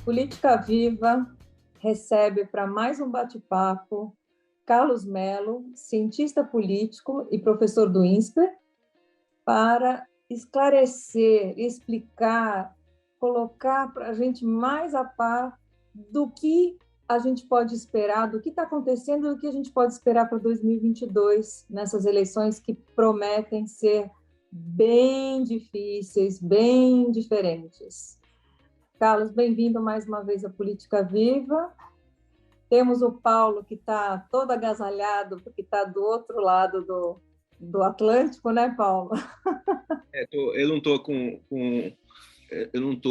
Política Viva recebe para mais um bate-papo Carlos Mello, cientista político e professor do INSPER, para esclarecer, explicar, colocar para a gente mais a par do que a gente pode esperar, do que está acontecendo, do que a gente pode esperar para 2022, nessas eleições que prometem ser bem difíceis, bem diferentes. Carlos, bem-vindo mais uma vez à Política Viva. Temos o Paulo, que está todo agasalhado, porque está do outro lado do Atlântico, né, Paulo? Eu não estou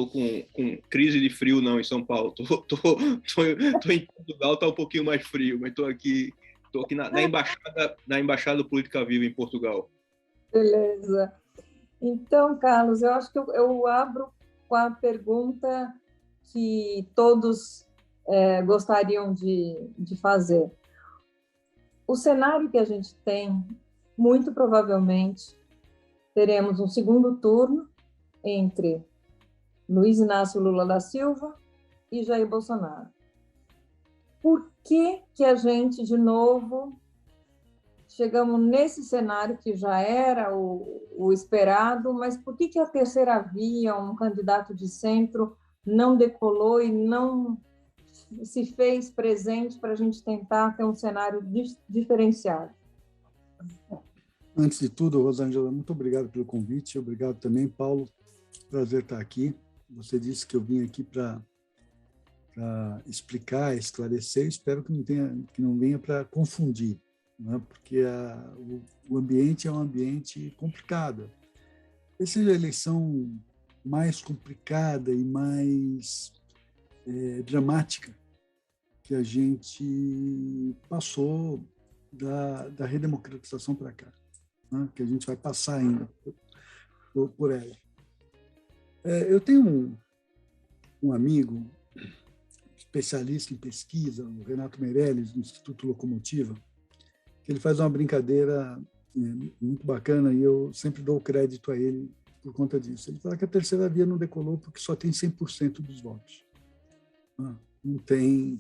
com crise de frio, não, em São Paulo. Tô em Portugal, está um pouquinho mais frio, mas estou aqui na Embaixada Política Viva em Portugal. Beleza. Então, Carlos, eu acho que eu abro com a pergunta que todos gostariam de fazer. O cenário que a gente tem, muito provavelmente, teremos um segundo turno entre Luiz Inácio Lula da Silva e Jair Bolsonaro. Por que a gente, de novo, chegamos nesse cenário que já era o esperado, mas por que a terceira via, um candidato de centro, não decolou e não se fez presente para a gente tentar ter um cenário diferenciado? Antes de tudo, Rosângela, muito obrigado pelo convite, obrigado também, Paulo, prazer estar aqui. Você disse que eu vim aqui para explicar, esclarecer, espero que não venha para confundir, né? Porque o ambiente é um ambiente complicado. Essa é a eleição mais complicada e mais dramática que a gente passou da redemocratização para cá, né? Que a gente vai passar ainda por ela. Eu tenho um amigo especialista em pesquisa, o Renato Meirelles, do Instituto Locomotiva, que ele faz uma brincadeira muito bacana e eu sempre dou crédito a ele por conta disso. Ele fala que a terceira via não decolou porque só tem 100% dos votos. Não tem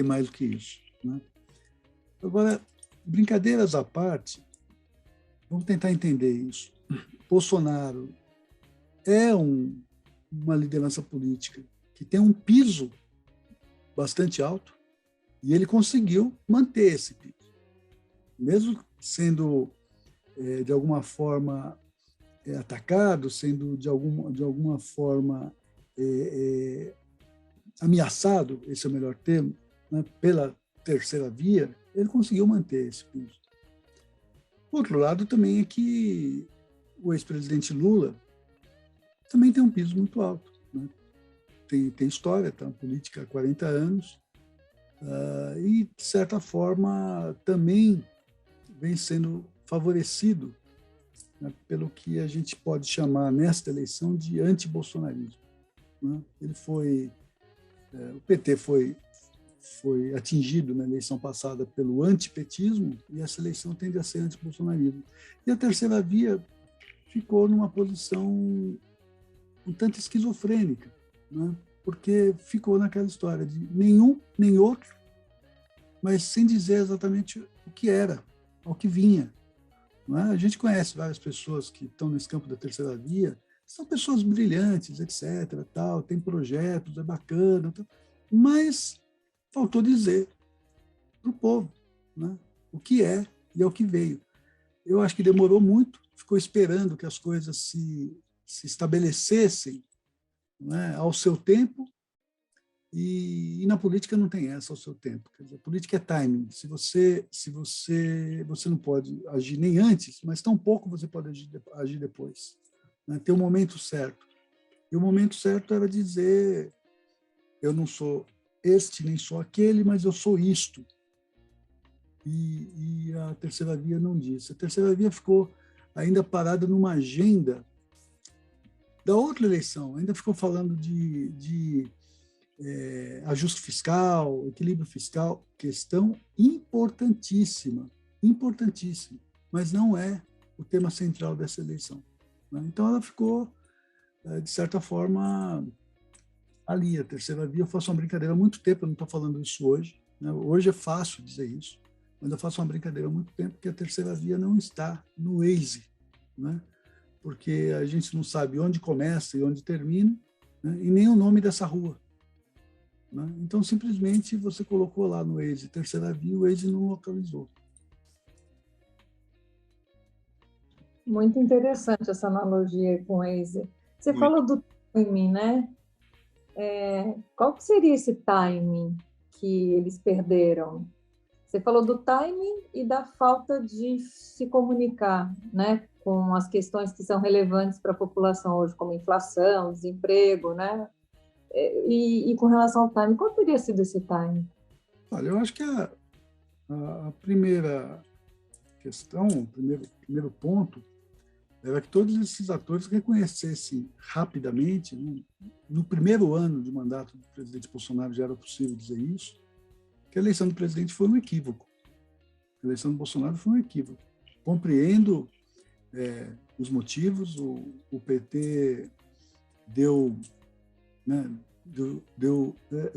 mais do que isso, né? Agora, brincadeiras à parte, vamos tentar entender isso. Bolsonaro é uma liderança política que tem um piso bastante alto e ele conseguiu manter esse piso. Mesmo sendo, de alguma forma, atacado, sendo, de alguma forma, ameaçado, esse é o melhor termo, né, pela terceira via, ele conseguiu manter esse piso. Por outro lado, também é que o ex-presidente Lula também tem um piso muito alto, né? Tem história, está na política há 40 anos, e, de certa forma, também vem sendo favorecido, né, pelo que a gente pode chamar, nesta eleição, de anti-bolsonarismo, né? O PT foi atingido na eleição passada pelo antipetismo, e essa eleição tende a ser anti-bolsonarismo. E a terceira via ficou numa posição um tanto esquizofrênica, né? Porque ficou naquela história de nenhum nem outro, mas sem dizer exatamente o que era, ao que vinha, não é? A gente conhece várias pessoas que estão nesse campo da terceira via, são pessoas brilhantes, etc., tal, tem projetos, é bacana, tal, mas faltou dizer para o povo, né, o que é e ao que veio. Eu acho que demorou muito, ficou esperando que as coisas se estabelecessem, né, ao seu tempo, e na política não tem essa ao seu tempo. Quer dizer, a política é timing. Você não pode agir nem antes, mas tampouco você pode agir depois, né? Tem um momento certo. E o momento certo era dizer: eu não sou este nem sou aquele, mas eu sou isto. E a terceira via não disse. A terceira via ficou ainda parada numa agenda da outra eleição, ainda ficou falando de ajuste fiscal, equilíbrio fiscal, questão importantíssima, mas não é o tema central dessa eleição, né? Então ela ficou, de certa forma, ali, a terceira via, eu faço uma brincadeira há muito tempo, eu não estou falando isso hoje, né? Hoje é fácil dizer isso, mas eu faço uma brincadeira há muito tempo que a terceira via não está no Waze, né? Porque a gente não sabe onde começa e onde termina, né? E nem o nome dessa rua, né? Então, simplesmente, você colocou lá no Waze terceira via, o Waze não localizou. Muito interessante essa analogia com o Waze. Você falou do timing, né? Qual que seria esse timing que eles perderam? Você falou do timing e da falta de se comunicar, né, com as questões que são relevantes para a população hoje, como inflação, desemprego, né? E com relação ao timing, qual teria sido esse timing? Olha, eu acho que a primeira questão, o primeiro ponto, era que todos esses atores reconhecessem rapidamente, né, no primeiro ano de mandato do presidente Bolsonaro já era possível dizer isso, que a eleição do presidente foi um equívoco. A eleição do Bolsonaro foi um equívoco. Compreendo os motivos, o PT deu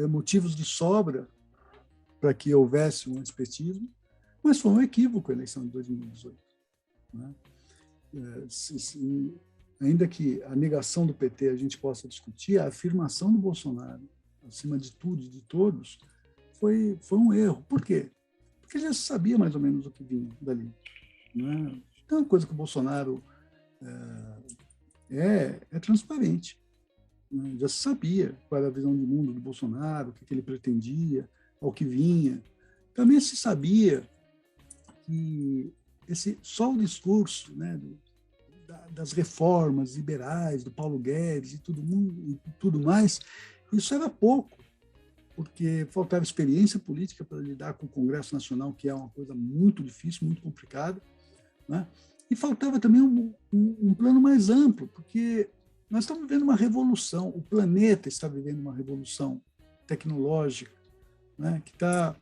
motivos de sobra para que houvesse um antipetismo, mas foi um equívoco a eleição de 2018. Né? Ainda que a negação do PT a gente possa discutir, a afirmação do Bolsonaro, acima de tudo e de todos, foi um erro. Por quê? Porque já se sabia mais ou menos o que vinha dali. Né? Então, uma coisa que o Bolsonaro é transparente. Né? Já se sabia qual era a visão de mundo do Bolsonaro, o que ele pretendia, ao que vinha. Também se sabia que só o discurso, né, das reformas liberais, do Paulo Guedes e tudo mais, isso era pouco, porque faltava experiência política para lidar com o Congresso Nacional, que é uma coisa muito difícil, muito complicada, né? E faltava também um plano mais amplo, porque nós estamos vivendo uma revolução, o planeta está vivendo uma revolução tecnológica, né, que está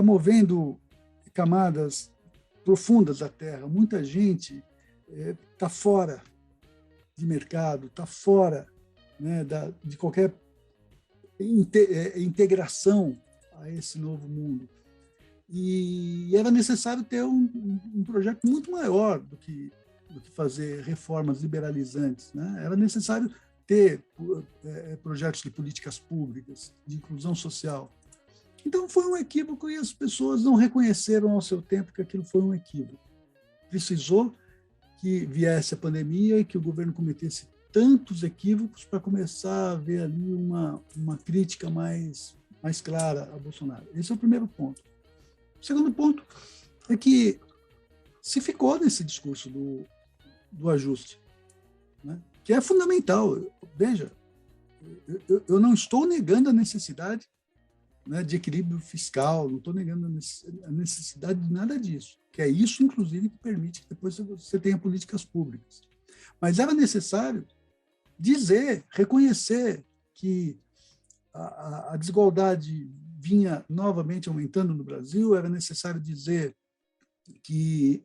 movendo camadas profundas da Terra. Muita gente está fora de mercado, está fora, né, de qualquer integração a esse novo mundo. E era necessário ter um projeto muito maior do que fazer reformas liberalizantes, né? Era necessário ter projetos de políticas públicas, de inclusão social. Então, foi um equívoco e as pessoas não reconheceram ao seu tempo que aquilo foi um equívoco. Precisou que viesse a pandemia e que o governo cometesse tantos equívocos para começar a ver ali uma crítica mais clara a Bolsonaro. Esse é o primeiro ponto. O segundo ponto é que se ficou nesse discurso do ajuste, né, que é fundamental. Veja, eu não estou negando a necessidade, né, de equilíbrio fiscal, não estou negando a necessidade de nada disso, que é isso, inclusive, que permite que depois você tenha políticas públicas. Mas era necessário dizer, reconhecer que a desigualdade vinha novamente aumentando no Brasil, era necessário dizer que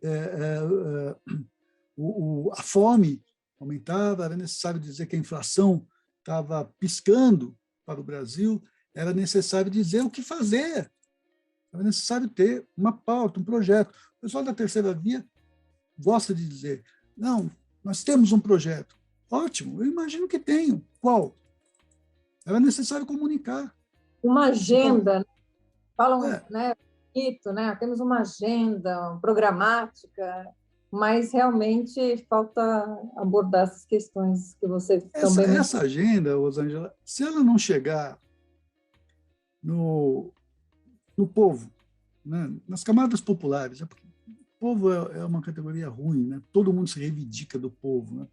a fome aumentava, era necessário dizer que a inflação estava piscando para o Brasil, era necessário dizer o que fazer, era necessário ter uma pauta, um projeto. O pessoal da terceira via gosta de dizer, não, nós temos um projeto. Ótimo, eu imagino que tenham. Qual? Era necessário comunicar. Uma agenda, falam, né, bonito, né? Temos uma agenda programática, mas realmente falta abordar essas questões que você também... Essa agenda, Rosângela, se ela não chegar no povo, né, nas camadas populares, o povo é uma categoria ruim, né? Todo mundo se reivindica do povo, né?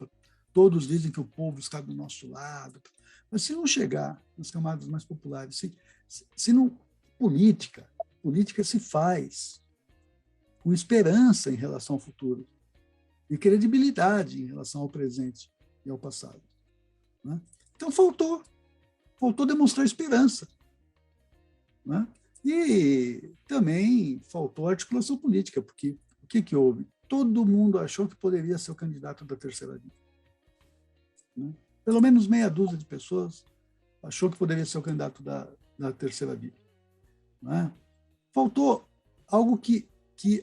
Todos dizem que o povo está do nosso lado, mas se não chegar nas camadas mais populares, se não... política se faz com esperança em relação ao futuro e credibilidade em relação ao presente e ao passado, né? Então faltou demonstrar esperança, né? E também faltou articulação política, porque o que houve? Todo mundo achou que poderia ser o candidato da terceira via, né? pelo menos meia dúzia de pessoas achou que poderia ser o candidato da terceira via. Não é? Faltou algo que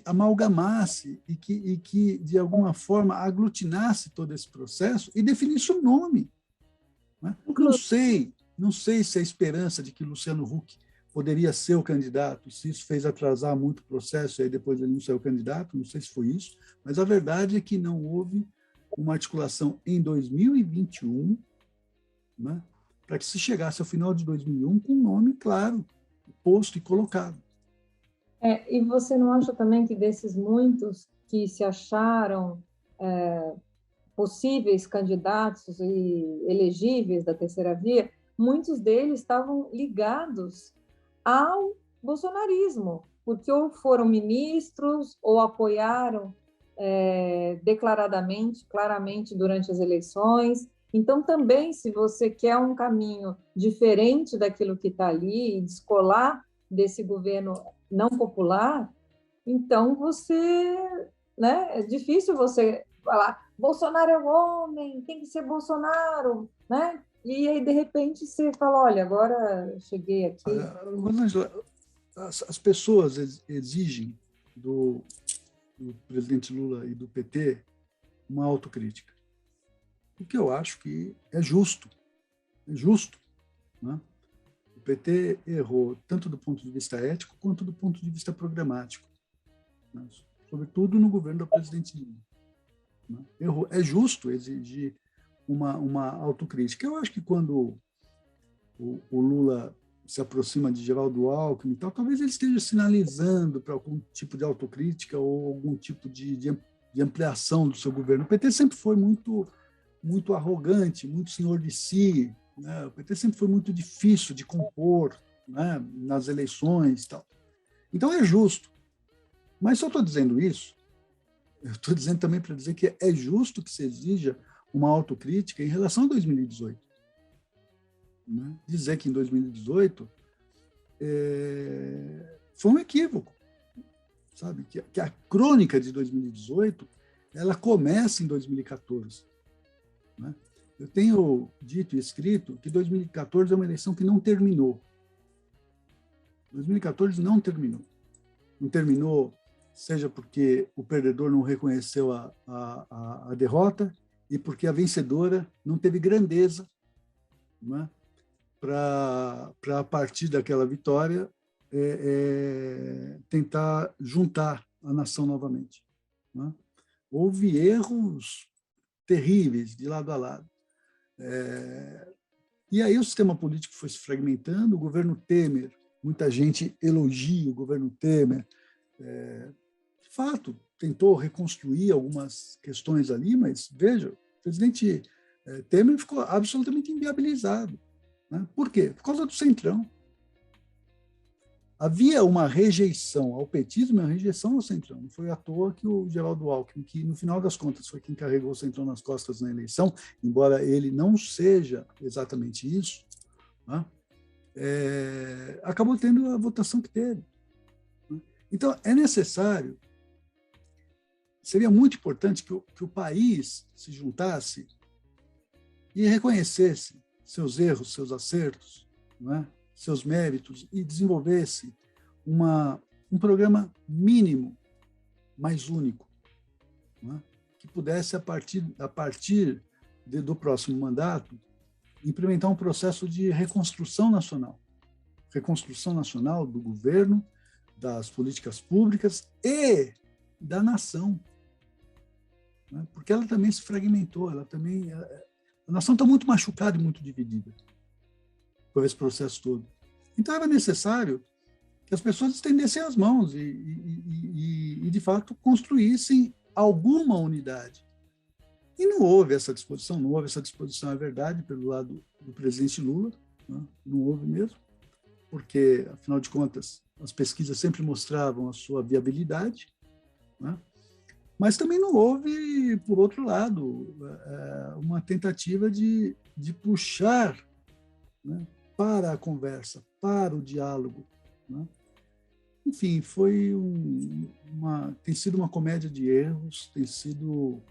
amalgamasse e que, de alguma forma, aglutinasse todo esse processo e definisse o nome. Não é? Não sei se a esperança de que Luciano Huck poderia ser o candidato, se isso fez atrasar muito o processo, e aí depois ele não saiu candidato, não sei se foi isso, mas a verdade é que não houve uma articulação em 2021, né, para que se chegasse ao final de 2001 com um nome claro, posto e colocado. E você não acha também que desses muitos que se acharam possíveis candidatos e elegíveis da terceira via, muitos deles estavam ligados ao bolsonarismo, porque ou foram ministros ou apoiaram declaradamente, claramente durante as eleições. Então, também, se você quer um caminho diferente daquilo que está ali e descolar desse governo não popular, então é difícil você falar Bolsonaro é o homem, tem que ser Bolsonaro, né? E aí, de repente, você fala, olha, agora cheguei aqui. Rosângela, as pessoas exigem do presidente Lula e do PT uma autocrítica. O que eu acho que é justo. É justo. Né? O PT errou tanto do ponto de vista ético quanto do ponto de vista programático. Né? Sobretudo no governo do presidente Lula. Né? Errou. É justo exigir uma autocrítica. Eu acho que quando o Lula se aproxima de Geraldo Alckmin e tal, talvez ele esteja sinalizando para algum tipo de autocrítica ou algum tipo de ampliação do seu governo. O PT sempre foi muito arrogante, muito senhor de si, né? O PT sempre foi muito difícil de compor, né, nas eleições e tal. Então é justo. Mas se eu estou dizendo isso, eu estou dizendo também para dizer que é justo que se exija uma autocrítica em relação a 2018. Né? Dizer que em 2018 foi um equívoco, sabe? Que a crônica de 2018 ela começa em 2014. Né? Eu tenho dito e escrito que 2014 é uma eleição que não terminou. 2014 não terminou. Não terminou, seja porque o perdedor não reconheceu a derrota e porque a vencedora não teve grandeza, né, para a partir daquela vitória tentar juntar a nação novamente. Né? Houve erros terríveis de lado a lado. E aí o sistema político foi se fragmentando, o governo Temer, muita gente elogia o governo Temer, de fato, tentou reconstruir algumas questões ali, mas, veja, o presidente Temer ficou absolutamente inviabilizado. Né? Por quê? Por causa do Centrão. Havia uma rejeição ao petismo e uma rejeição ao Centrão. Não foi à toa que o Geraldo Alckmin, que no final das contas foi quem carregou o Centrão nas costas na eleição, embora ele não seja exatamente isso, né? Acabou tendo a votação que teve. Né? Então, é necessário, seria muito importante que o país se juntasse e reconhecesse seus erros, seus acertos, não é? Seus méritos e desenvolvesse um programa mínimo, mais único, não é? Que pudesse, a partir do próximo mandato, implementar um processo de reconstrução nacional do governo, das políticas públicas e da nação, né? Porque ela também se fragmentou, a nação está muito machucada e muito dividida por esse processo todo. Então, era necessário que as pessoas estendessem as mãos e de fato, construíssem alguma unidade. E não houve essa disposição, é verdade, pelo lado do presidente Lula, né? Não houve mesmo, porque, afinal de contas, as pesquisas sempre mostravam a sua viabilidade, né? Mas também não houve, por outro lado, uma tentativa de puxar, né, para a conversa, para o diálogo. Né? Enfim, tem sido uma comédia de erros, tem sido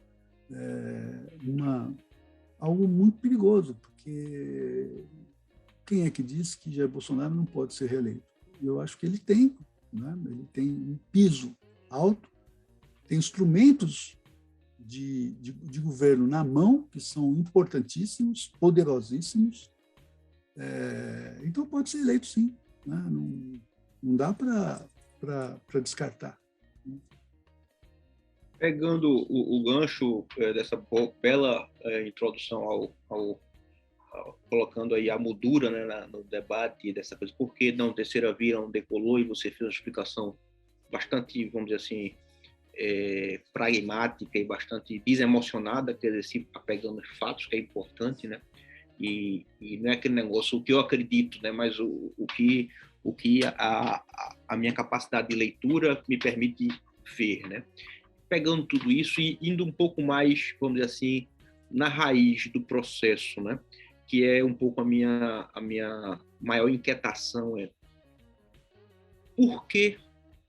algo muito perigoso, porque quem é que diz que Jair Bolsonaro não pode ser reeleito? Eu acho que ele tem, né? Ele tem um piso alto, tem instrumentos de governo na mão, que são importantíssimos, poderosíssimos. Então, pode ser eleito, sim. Né? Não dá para descartar. Pegando o gancho dessa bela introdução colocando aí a moldura, né, no debate dessa coisa, por que não terceira via não decolou, e você fez uma explicação bastante, vamos dizer assim, pragmática e bastante desemocionada, quer dizer, se apegando aos fatos, que é importante, né? E não é aquele negócio, o que eu acredito, né, mas o que a minha capacidade de leitura me permite ver, né? Pegando tudo isso e indo um pouco mais, vamos dizer assim, na raiz do processo, né? Que é um pouco a minha maior inquietação, por que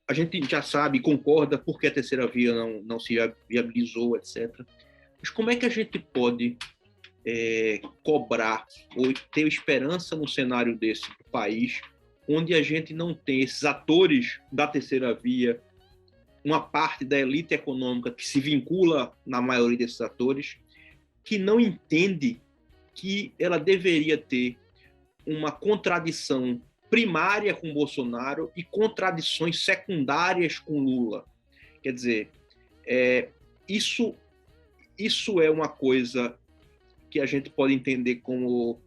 a gente já sabe, concorda, por que a terceira via não se viabilizou, etc. Mas como é que a gente pode cobrar ou ter esperança num cenário desse do país, onde a gente não tem esses atores da terceira via, uma parte da elite econômica que se vincula na maioria desses atores, que não entende que ela deveria ter uma contradição primária com Bolsonaro e contradições secundárias com Lula. Quer dizer, isso é uma coisa que a gente pode entender como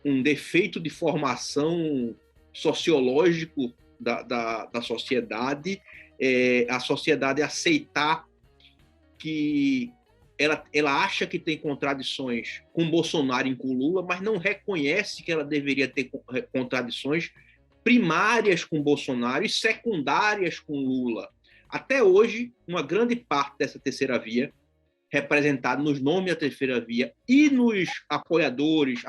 um defeito de formação sociológico da sociedade, a sociedade aceitar que ela acha que tem contradições com Bolsonaro e com Lula, mas não reconhece que ela deveria ter contradições primárias com Bolsonaro e secundárias com Lula. Até hoje, uma grande parte dessa terceira via, representada nos nomes da terceira via e nos apoiadores,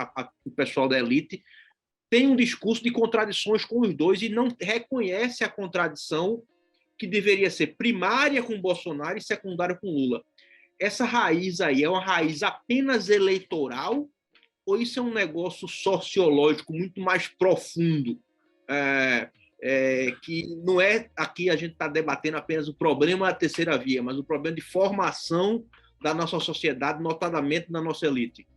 o pessoal da elite, tem um discurso de contradições com os dois e não reconhece a contradição que deveria ser primária com Bolsonaro e secundária com Lula. Essa raiz aí é uma raiz apenas eleitoral ou isso é um negócio sociológico muito mais profundo? Que não é aqui a gente está debatendo apenas o problema da terceira via, mas o problema de formação da nossa sociedade, notadamente da nossa elite.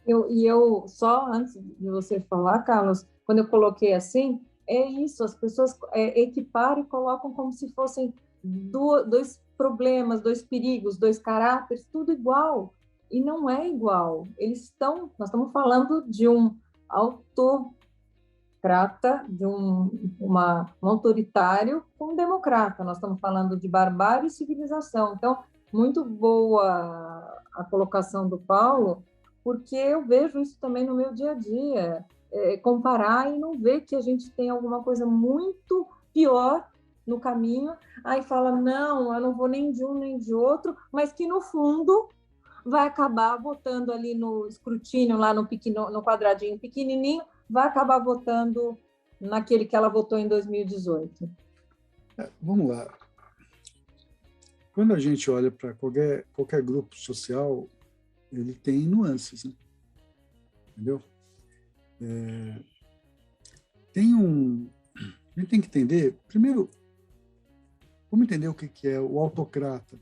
Eu só antes de você falar, Carlos, quando eu coloquei assim, é isso, as pessoas equiparam e colocam como se fossem dois problemas, dois perigos, dois caráteres, tudo igual, e não é igual. Nós estamos falando de um autocrata, de um autoritário com um democrata, nós estamos falando de barbárie e civilização. Então, muito boa a colocação do Paulo, porque eu vejo isso também no meu dia a dia, comparar e não ver que a gente tem alguma coisa muito pior no caminho, aí fala, não, eu não vou nem de um nem de outro, mas que no fundo vai acabar votando ali no escrutínio, lá no quadradinho pequenininho, vai acabar votando naquele que ela votou em 2018. Vamos lá. Quando a gente olha para qualquer grupo social, ele tem nuances, né? Entendeu? A gente tem que entender, primeiro, vamos entender o que é o autocrata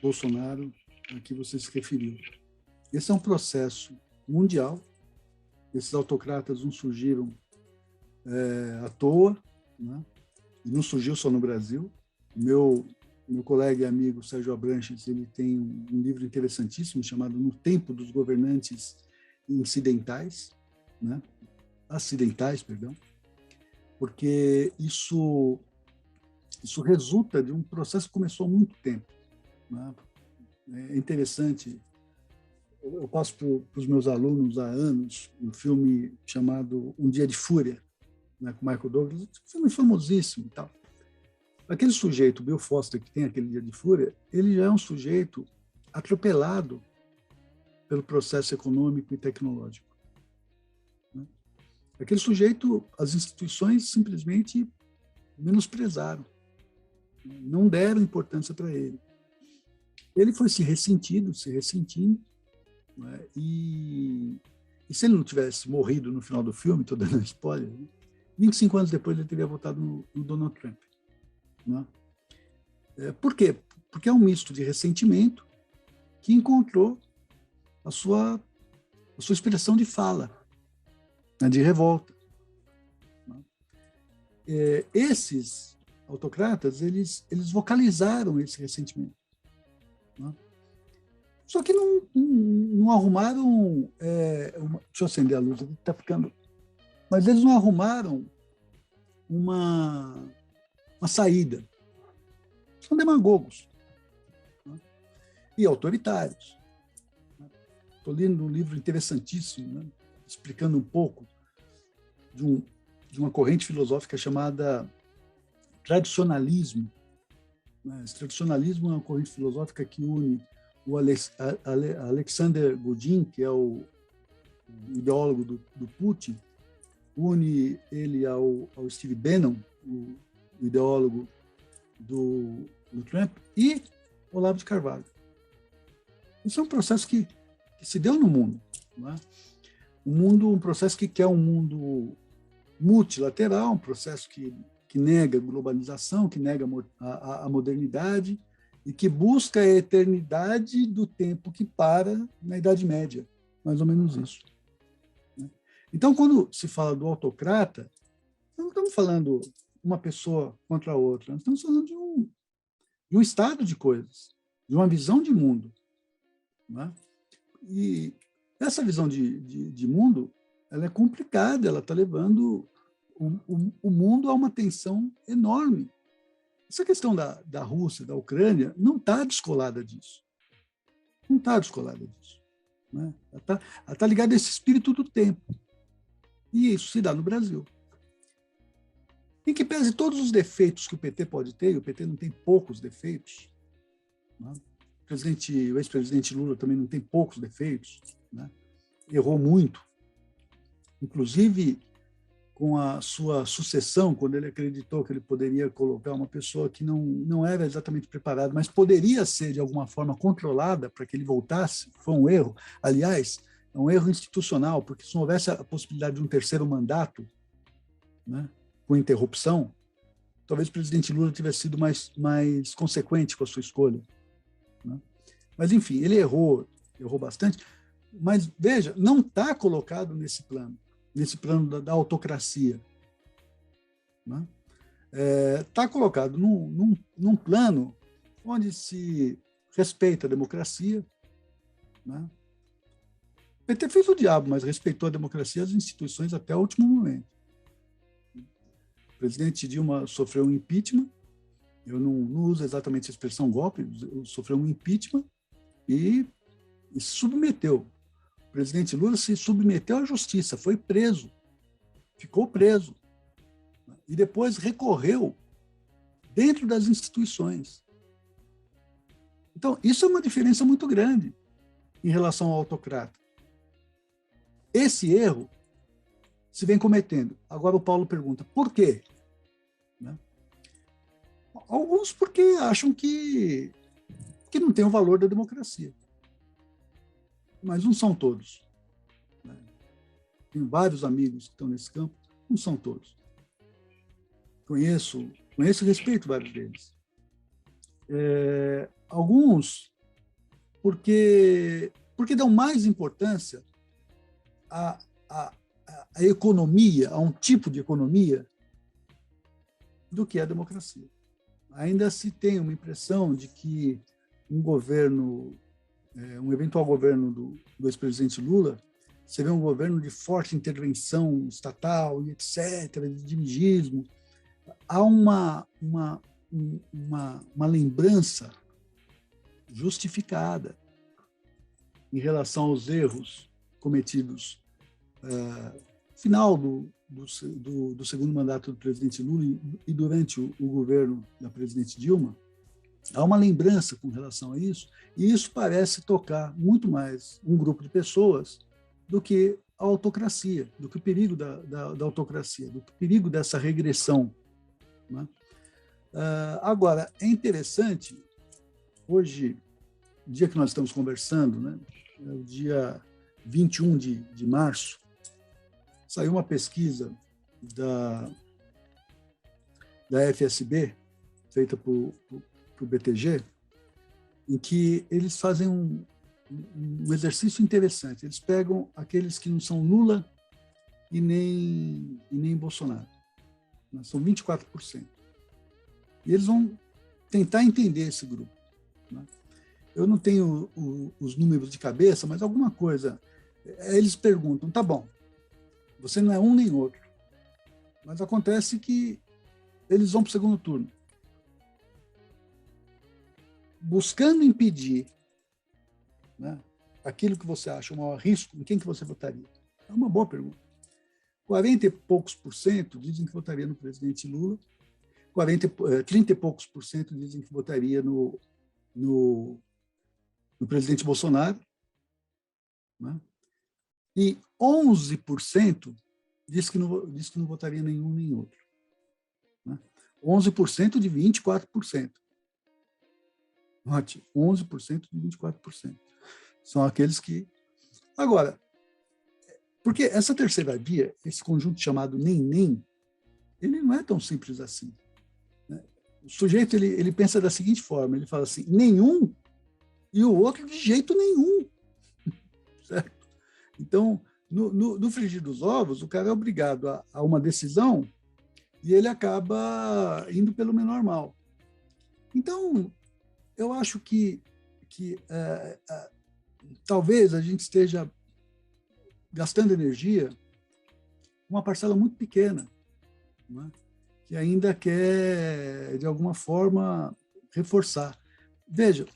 Bolsonaro a que você se referiu. Esse é um processo mundial. Esses autocratas não surgiram à toa, né? E não surgiu só no Brasil. Meu colega e amigo Sérgio Abranches, ele tem um livro interessantíssimo chamado No Tempo dos Governantes Incidentais, né? Acidentais, perdão, porque isso resulta de um processo que começou há muito tempo, né? É interessante, eu passo para os meus alunos há anos um filme chamado Um Dia de Fúria, né, com Michael Douglas, um filme famosíssimo e tal. Aquele sujeito, Bill Foster, que tem aquele Dia de Fúria, ele já é um sujeito atropelado pelo processo econômico e tecnológico. Né? Aquele sujeito, as instituições simplesmente menosprezaram, não deram importância para ele. Ele foi se ressentindo, né? E se ele não tivesse morrido no final do filme, estou dando spoiler, né? 25 anos depois ele teria votado no Donald Trump. Né? Por quê? Porque é um misto de ressentimento que encontrou a sua expressão de fala, né, de revolta. Né? Esses autocratas, eles vocalizaram esse ressentimento. Né? Só que não arrumaram... deixa eu acender a luz aqui, está ficando... Mas eles não arrumaram uma saída. São demagogos, né? E autoritários. Estou lendo um livro interessantíssimo, né? Explicando um pouco de uma corrente filosófica chamada tradicionalismo. Esse tradicionalismo é uma corrente filosófica que une o Alexander Godin, que é o ideólogo do Putin, une ele ao Steve Bannon, o ideólogo do Trump, e Olavo de Carvalho. Isso é um processo que se deu no mundo. Não é? Um processo que quer um mundo multilateral, um processo que nega a globalização, que nega a modernidade e que busca a eternidade do tempo que para na Idade Média. Mais ou menos isso. Então, quando se fala do autocrata, nós não estamos falando uma pessoa contra a outra, nós estamos falando de um estado de coisas, de uma visão de mundo. Né? E essa visão de mundo, ela é complicada, ela está levando o mundo a uma tensão enorme. Essa questão da Rússia, da Ucrânia, não está descolada disso. Não está descolada disso. Né? Ela está ligada a esse espírito do tempo. E isso se dá no Brasil. Em que pese todos os defeitos que o PT pode ter, e o PT não tem poucos defeitos, né? O ex-presidente Lula também não tem poucos defeitos, né? Errou muito, inclusive com a sua sucessão, quando ele acreditou que ele poderia colocar uma pessoa que não era exatamente preparada, mas poderia ser, de alguma forma, controlada para que ele voltasse, foi um erro. Aliás, é um erro institucional, porque se não houvesse a possibilidade de um terceiro mandato, né, com interrupção, talvez o presidente Lula tivesse sido mais consequente com a sua escolha. Né? Mas, enfim, ele errou bastante, mas, veja, não está colocado nesse plano da autocracia. Né? Está colocado num plano onde se respeita a democracia. Né? O PT fez o diabo, mas respeitou a democracia e as instituições até o último momento. O presidente Dilma sofreu um impeachment, eu não uso exatamente a expressão golpe, sofreu um impeachment e se submeteu. O presidente Lula se submeteu à justiça, foi preso, ficou preso. E depois recorreu dentro das instituições. Então, isso é uma diferença muito grande em relação ao autocrata. Esse erro se vem cometendo. Agora o Paulo pergunta, por quê? Né? Alguns porque acham que não tem o valor da democracia. Mas não são todos. Né? Tenho vários amigos que estão nesse campo, não são todos. Conheço e respeito vários deles. Alguns porque dão mais importância à economia, a um tipo de economia, do que a democracia. Ainda se tem uma impressão de que um eventual governo do ex-presidente Lula seria um governo de forte intervenção estatal e etc., de dirigismo. Há uma lembrança justificada em relação aos erros cometidos final do segundo mandato do presidente Lula e durante o governo da presidente Dilma. Há uma lembrança com relação a isso, e isso parece tocar muito mais um grupo de pessoas do que a autocracia, do que o perigo da autocracia, do que o perigo dessa regressão. Né? Agora, é interessante, hoje dia que nós estamos conversando, né, é o dia 21 de março, saiu uma pesquisa da FSB, feita por BTG, em que eles fazem um exercício interessante. Eles pegam aqueles que não são Lula e nem Bolsonaro. São 24%. E eles vão tentar entender esse grupo. Né? Eu não tenho os números de cabeça, mas alguma coisa. Eles perguntam, tá bom, você não é um nem outro, mas acontece que eles vão para o segundo turno. Buscando impedir, né, aquilo que você acha o maior risco, em quem que você votaria? É uma boa pergunta. 40 e poucos por cento dizem que votaria no presidente Lula, 30 e poucos por cento dizem que votaria no presidente Bolsonaro, né? E 11% diz que não votaria nenhum nem outro. Né? 11% de 24%. Note, 11% de 24%. São aqueles que... Agora, porque essa terceira via, esse conjunto chamado nem, ele não é tão simples assim. Né? O sujeito ele pensa da seguinte forma, ele fala assim, nenhum e o outro de jeito nenhum. Certo? Então, no frigir dos ovos, o cara é obrigado a uma decisão e ele acaba indo pelo menor mal. Então, eu acho que talvez a gente esteja gastando energia uma parcela muito pequena, né, que ainda quer, de alguma forma, reforçar. Veja,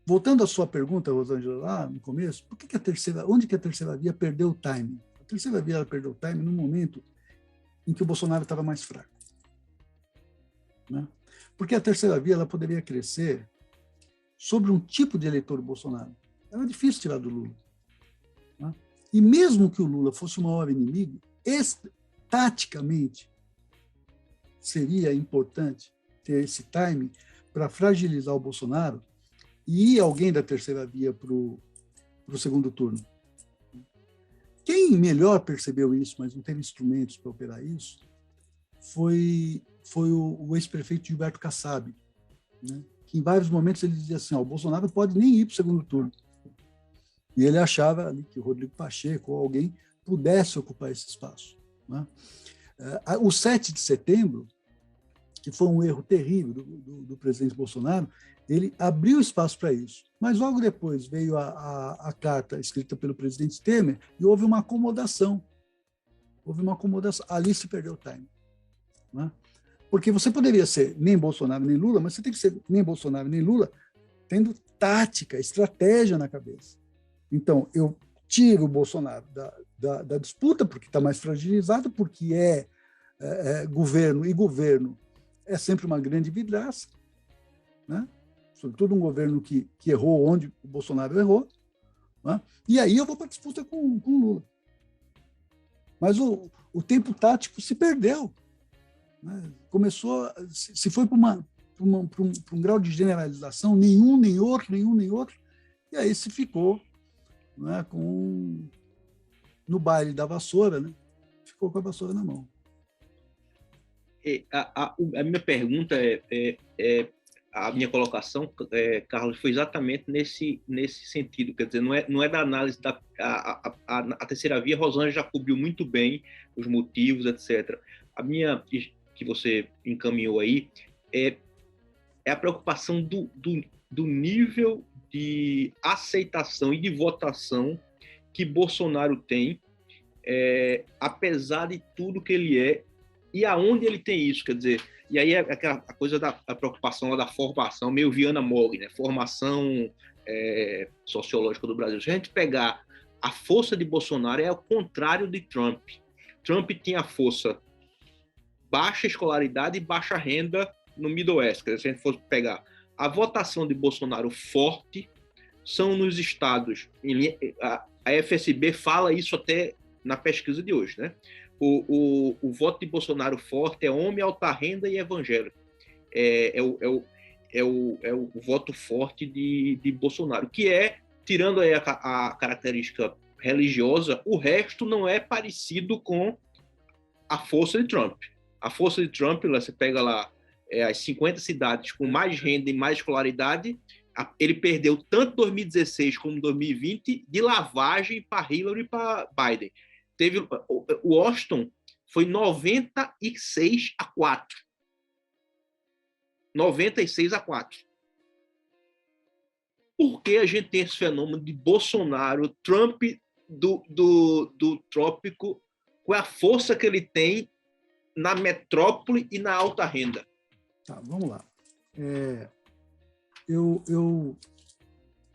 voltando à sua pergunta, Rosângela, lá no começo, onde que a terceira via perdeu o time? A terceira via perdeu o time no momento em que o Bolsonaro estava mais fraco. Né? Porque a terceira via ela poderia crescer sobre um tipo de eleitor Bolsonaro. Era difícil tirar do Lula. Né? E mesmo que o Lula fosse o maior inimigo, taticamente seria importante ter esse time para fragilizar o Bolsonaro e ir alguém da terceira via para o segundo turno. Quem melhor percebeu isso, mas não teve instrumentos para operar isso, foi o ex-prefeito Gilberto Kassab, né? Que em vários momentos ele dizia assim, o Bolsonaro pode nem ir para o segundo turno. E ele achava ali que o Rodrigo Pacheco ou alguém pudesse ocupar esse espaço. Né? O 7 de setembro, que foi um erro terrível do presidente Bolsonaro, ele abriu espaço para isso. Mas logo depois veio a carta escrita pelo presidente Temer e houve uma acomodação. Ali se perdeu o time. Né? Porque você poderia ser nem Bolsonaro nem Lula, mas você tem que ser nem Bolsonaro nem Lula tendo tática, estratégia na cabeça. Então, eu tiro o Bolsonaro da disputa, porque está mais fragilizado, porque governo, e governo é sempre uma grande vidraça, né? Sobretudo um governo que errou onde o Bolsonaro errou, né? E aí eu vou para a disputa com o Lula. Mas o tempo tático se perdeu. Né? Se foi para um grau de generalização, nenhum, nem outro, e aí se ficou, né, no baile da vassoura, né? Ficou com a vassoura na mão. A minha pergunta a minha colocação, Carlos, foi exatamente nesse sentido. Quer dizer, não é da análise a terceira via. Rosângela já cobriu muito bem os motivos, etc. A minha, que você encaminhou aí, é a preocupação do nível de aceitação e de votação que Bolsonaro tem, apesar de tudo que ele é, e aonde ele tem isso, quer dizer, e aí é aquela coisa da preocupação da formação, meio Viana Mogg, né? Formação sociológica do Brasil. Se a gente pegar a força de Bolsonaro, é o contrário de Trump. Trump tinha força baixa escolaridade e baixa renda no Middle West. Se a gente fosse pegar a votação de Bolsonaro forte, são nos estados, a FSB fala isso até na pesquisa de hoje, né? O voto de Bolsonaro forte é homem, alta renda e evangélico. é o voto forte de Bolsonaro, que é, tirando aí a característica religiosa, o resto não é parecido com a força de Trump. A força de Trump, você pega lá as 50 cidades com mais renda e mais escolaridade, ele perdeu tanto 2016 como 2020 de lavagem para Hillary e para Biden. Teve o Washington foi 96-4. 96-4. Por que a gente tem esse fenômeno de Bolsonaro, Trump do trópico, com a força que ele tem na metrópole e na alta renda? Tá, vamos lá.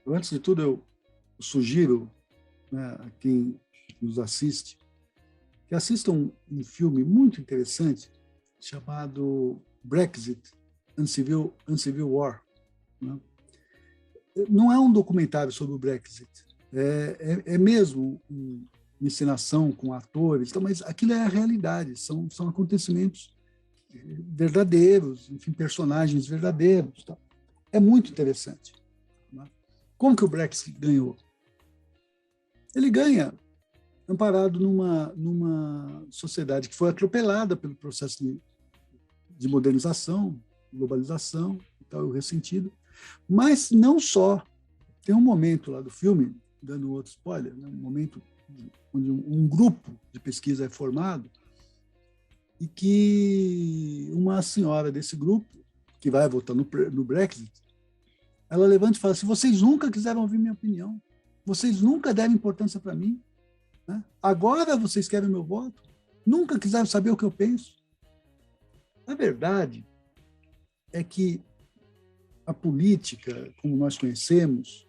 Antes de tudo, eu sugiro, né, a quem nos assiste que assistam um filme muito interessante chamado Brexit and Civil War. Né? Não é um documentário sobre o Brexit, é mesmo uma encenação com atores, então, mas aquilo é a realidade, são acontecimentos verdadeiros, enfim, personagens verdadeiros. Tá? É muito interessante. Né? Como que o Brexit ganhou? Ele ganha amparado numa sociedade que foi atropelada pelo processo de modernização, globalização e tal, o ressentido. Mas não só. Tem um momento lá do filme, dando outro spoiler, né, um momento onde um grupo de pesquisa é formado e que uma senhora desse grupo, que vai votar no Brexit, ela levanta e fala assim: vocês nunca quiseram ouvir minha opinião, vocês nunca deram importância para mim, né? Agora vocês querem o meu voto, nunca quiseram saber o que eu penso. A verdade é que a política, como nós conhecemos,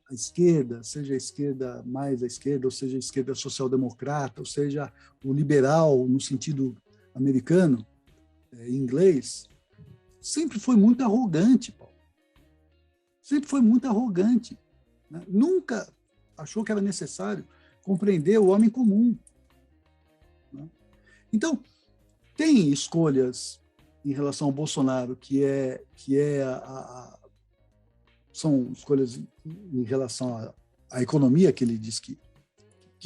a esquerda, seja a esquerda mais à esquerda, ou seja a esquerda social-democrata, ou seja o liberal no sentido americano, inglês, sempre foi muito arrogante, Paulo. Sempre foi muito arrogante. Né? Nunca achou que era necessário compreender o homem comum. Né? Então, tem escolhas em relação ao Bolsonaro são escolhas em relação à economia que ele diz que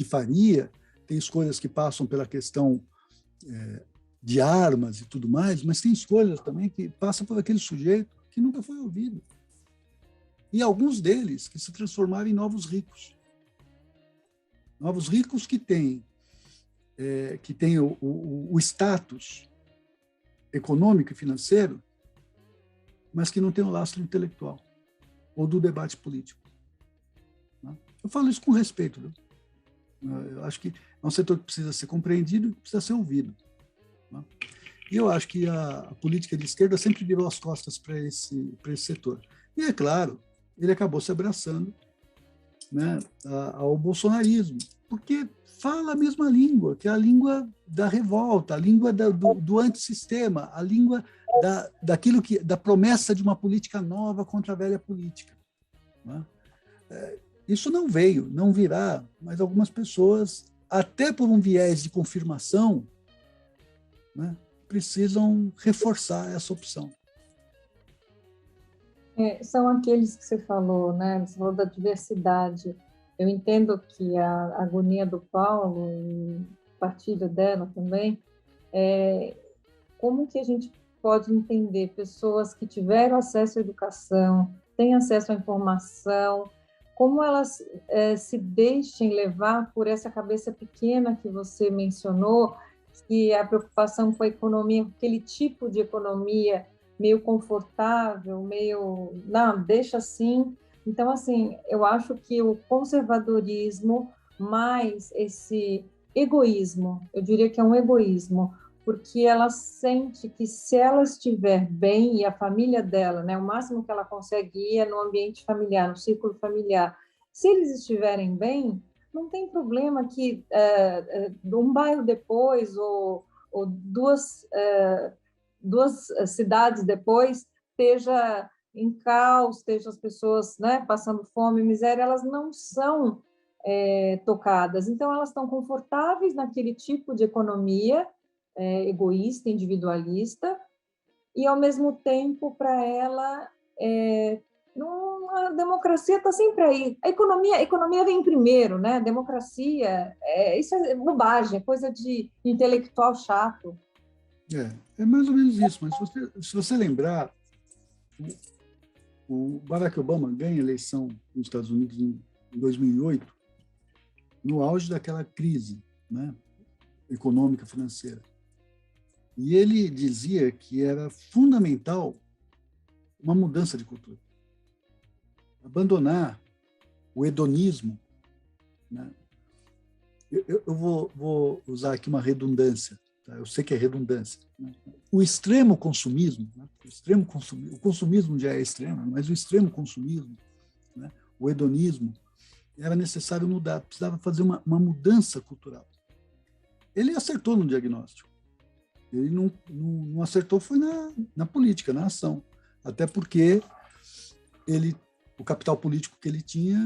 faria, tem escolhas que passam pela questão de armas e tudo mais, mas tem escolhas também que passam por aquele sujeito que nunca foi ouvido. E alguns deles que se transformaram em novos ricos. Novos ricos que têm o status econômico e financeiro, mas que não têm o lastro intelectual ou do debate político. Né? Eu falo isso com respeito. Viu? Eu acho que é um setor que precisa ser compreendido e precisa ser ouvido. Né? E eu acho que a política de esquerda sempre virou as costas para esse setor. E, é claro, ele acabou se abraçando, né, ao bolsonarismo, porque fala a mesma língua, que é a língua da revolta, a língua do antissistema, a língua da promessa de uma política nova contra a velha política. Né? Isso não veio, não virá, mas algumas pessoas, até por um viés de confirmação, né, precisam reforçar essa opção. São aqueles que você falou, né? Você falou da diversidade. Eu entendo que a agonia do Paulo, e partilho dela também, como que a gente pode entender pessoas que tiveram acesso à educação, têm acesso à informação, como elas se deixem levar por essa cabeça pequena que você mencionou, que a preocupação com a economia, aquele tipo de economia meio confortável, meio, não, deixa assim. Então, assim, eu acho que o conservadorismo mais esse egoísmo, eu diria que é um egoísmo, porque ela sente que se ela estiver bem, e a família dela, né, o máximo que ela consegue ir é no ambiente familiar, no círculo familiar, se eles estiverem bem, não tem problema que um bairro depois ou duas cidades depois esteja em caos, esteja as pessoas, né, passando fome, miséria, elas não são tocadas. Então, elas estão confortáveis naquele tipo de economia egoísta, individualista, e, ao mesmo tempo, para ela, a democracia está sempre aí. A economia vem primeiro, né? A democracia, isso é bobagem, é coisa de intelectual chato. É mais ou menos isso, mas se você lembrar, o Barack Obama ganha a eleição nos Estados Unidos em 2008, no auge daquela crise, né, econômica, financeira. E ele dizia que era fundamental uma mudança de cultura. Abandonar o hedonismo. Né? Eu vou usar aqui uma redundância. Tá? Eu sei que é redundância. Né? O extremo consumismo, né? O consumismo já é extremo, mas o extremo consumismo, né? O hedonismo, era necessário mudar, precisava fazer uma mudança cultural. Ele acertou no diagnóstico. Ele não acertou foi na política, na ação. Até porque o capital político que ele tinha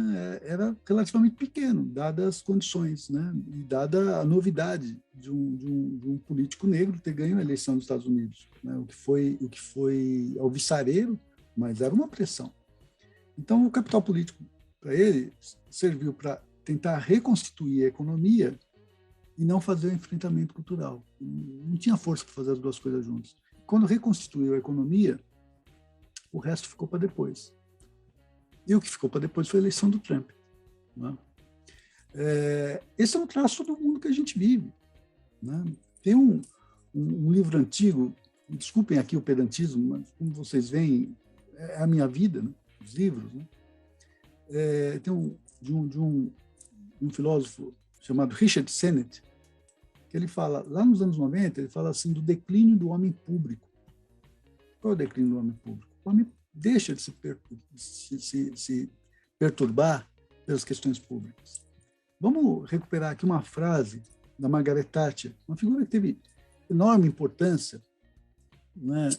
era relativamente pequeno, dadas as condições, né? E dada a novidade de um político negro ter ganho a eleição nos Estados Unidos, né? O que foi alvissareiro, mas era uma pressão. Então, o capital político, para ele, serviu para tentar reconstituir a economia e não fazer o enfrentamento cultural. Não tinha força para fazer as duas coisas juntas. Quando reconstituiu a economia, o resto ficou para depois. E o que ficou para depois foi a eleição do Trump. Né? Esse é um traço do mundo que a gente vive. Né? Tem um livro antigo, desculpem aqui o pedantismo, mas como vocês veem, é a minha vida, né? Os livros. Né? Tem de um filósofo chamado Richard Sennett, que ele fala, lá nos anos 90, ele fala assim do declínio do homem público. Qual é o declínio do homem público? O homem deixa de se perturbar pelas questões públicas. Vamos recuperar aqui uma frase da Margaret Thatcher, uma figura que teve enorme importância, né,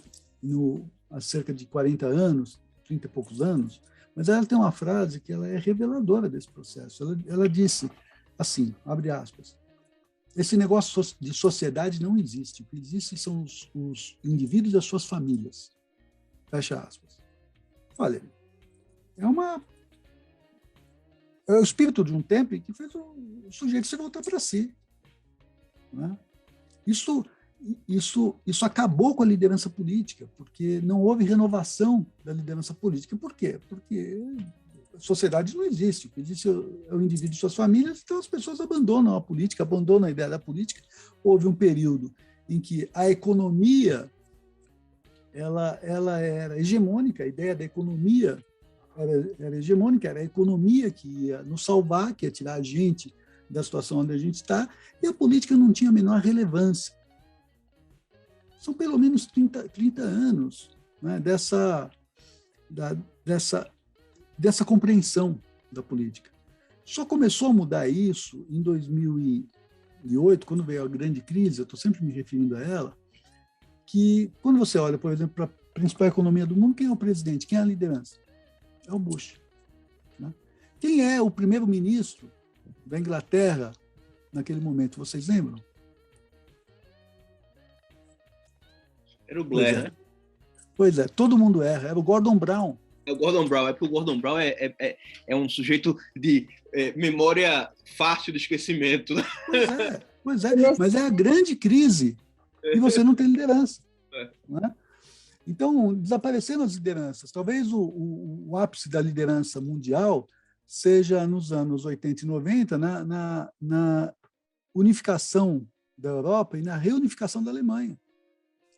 há cerca de 40 anos, 30 e poucos anos, mas ela tem uma frase que ela é reveladora desse processo. Ela disse assim, abre aspas, esse negócio de sociedade não existe. O que existe são os indivíduos e as suas famílias. Fecha aspas. Olha, é o espírito de um tempo que fez o sujeito se voltar para si. Né? Isso acabou com a liderança política, porque não houve renovação da liderança política. Por quê? Porque a sociedade não existe. O que existe é o indivíduo e suas famílias, então as pessoas abandonam a política, abandonam a ideia da política. Houve um período em que a economia ela era hegemônica, a ideia da economia era hegemônica, era a economia que ia nos salvar, que ia tirar a gente da situação onde a gente está, e a política não tinha a menor relevância. São pelo menos 30 anos, né, dessa compreensão da política. Só começou a mudar isso em 2008, quando veio a grande crise, eu estou sempre me referindo a ela, que quando você olha, por exemplo, para a principal economia do mundo, quem é o presidente? Quem é a liderança? É o Bush. Né? Quem é o primeiro-ministro da Inglaterra naquele momento? Vocês lembram? Era o Blair, né? Pois é, todo mundo erra. Era o Gordon Brown. É o Gordon Brown, porque o Gordon Brown é um sujeito de memória fácil de esquecimento. Né? Pois é, mas é a grande crise e você não tem liderança. Né? Então, desapareceram as lideranças. Talvez o ápice da liderança mundial seja nos anos 80 e 90, na unificação da Europa e na reunificação da Alemanha.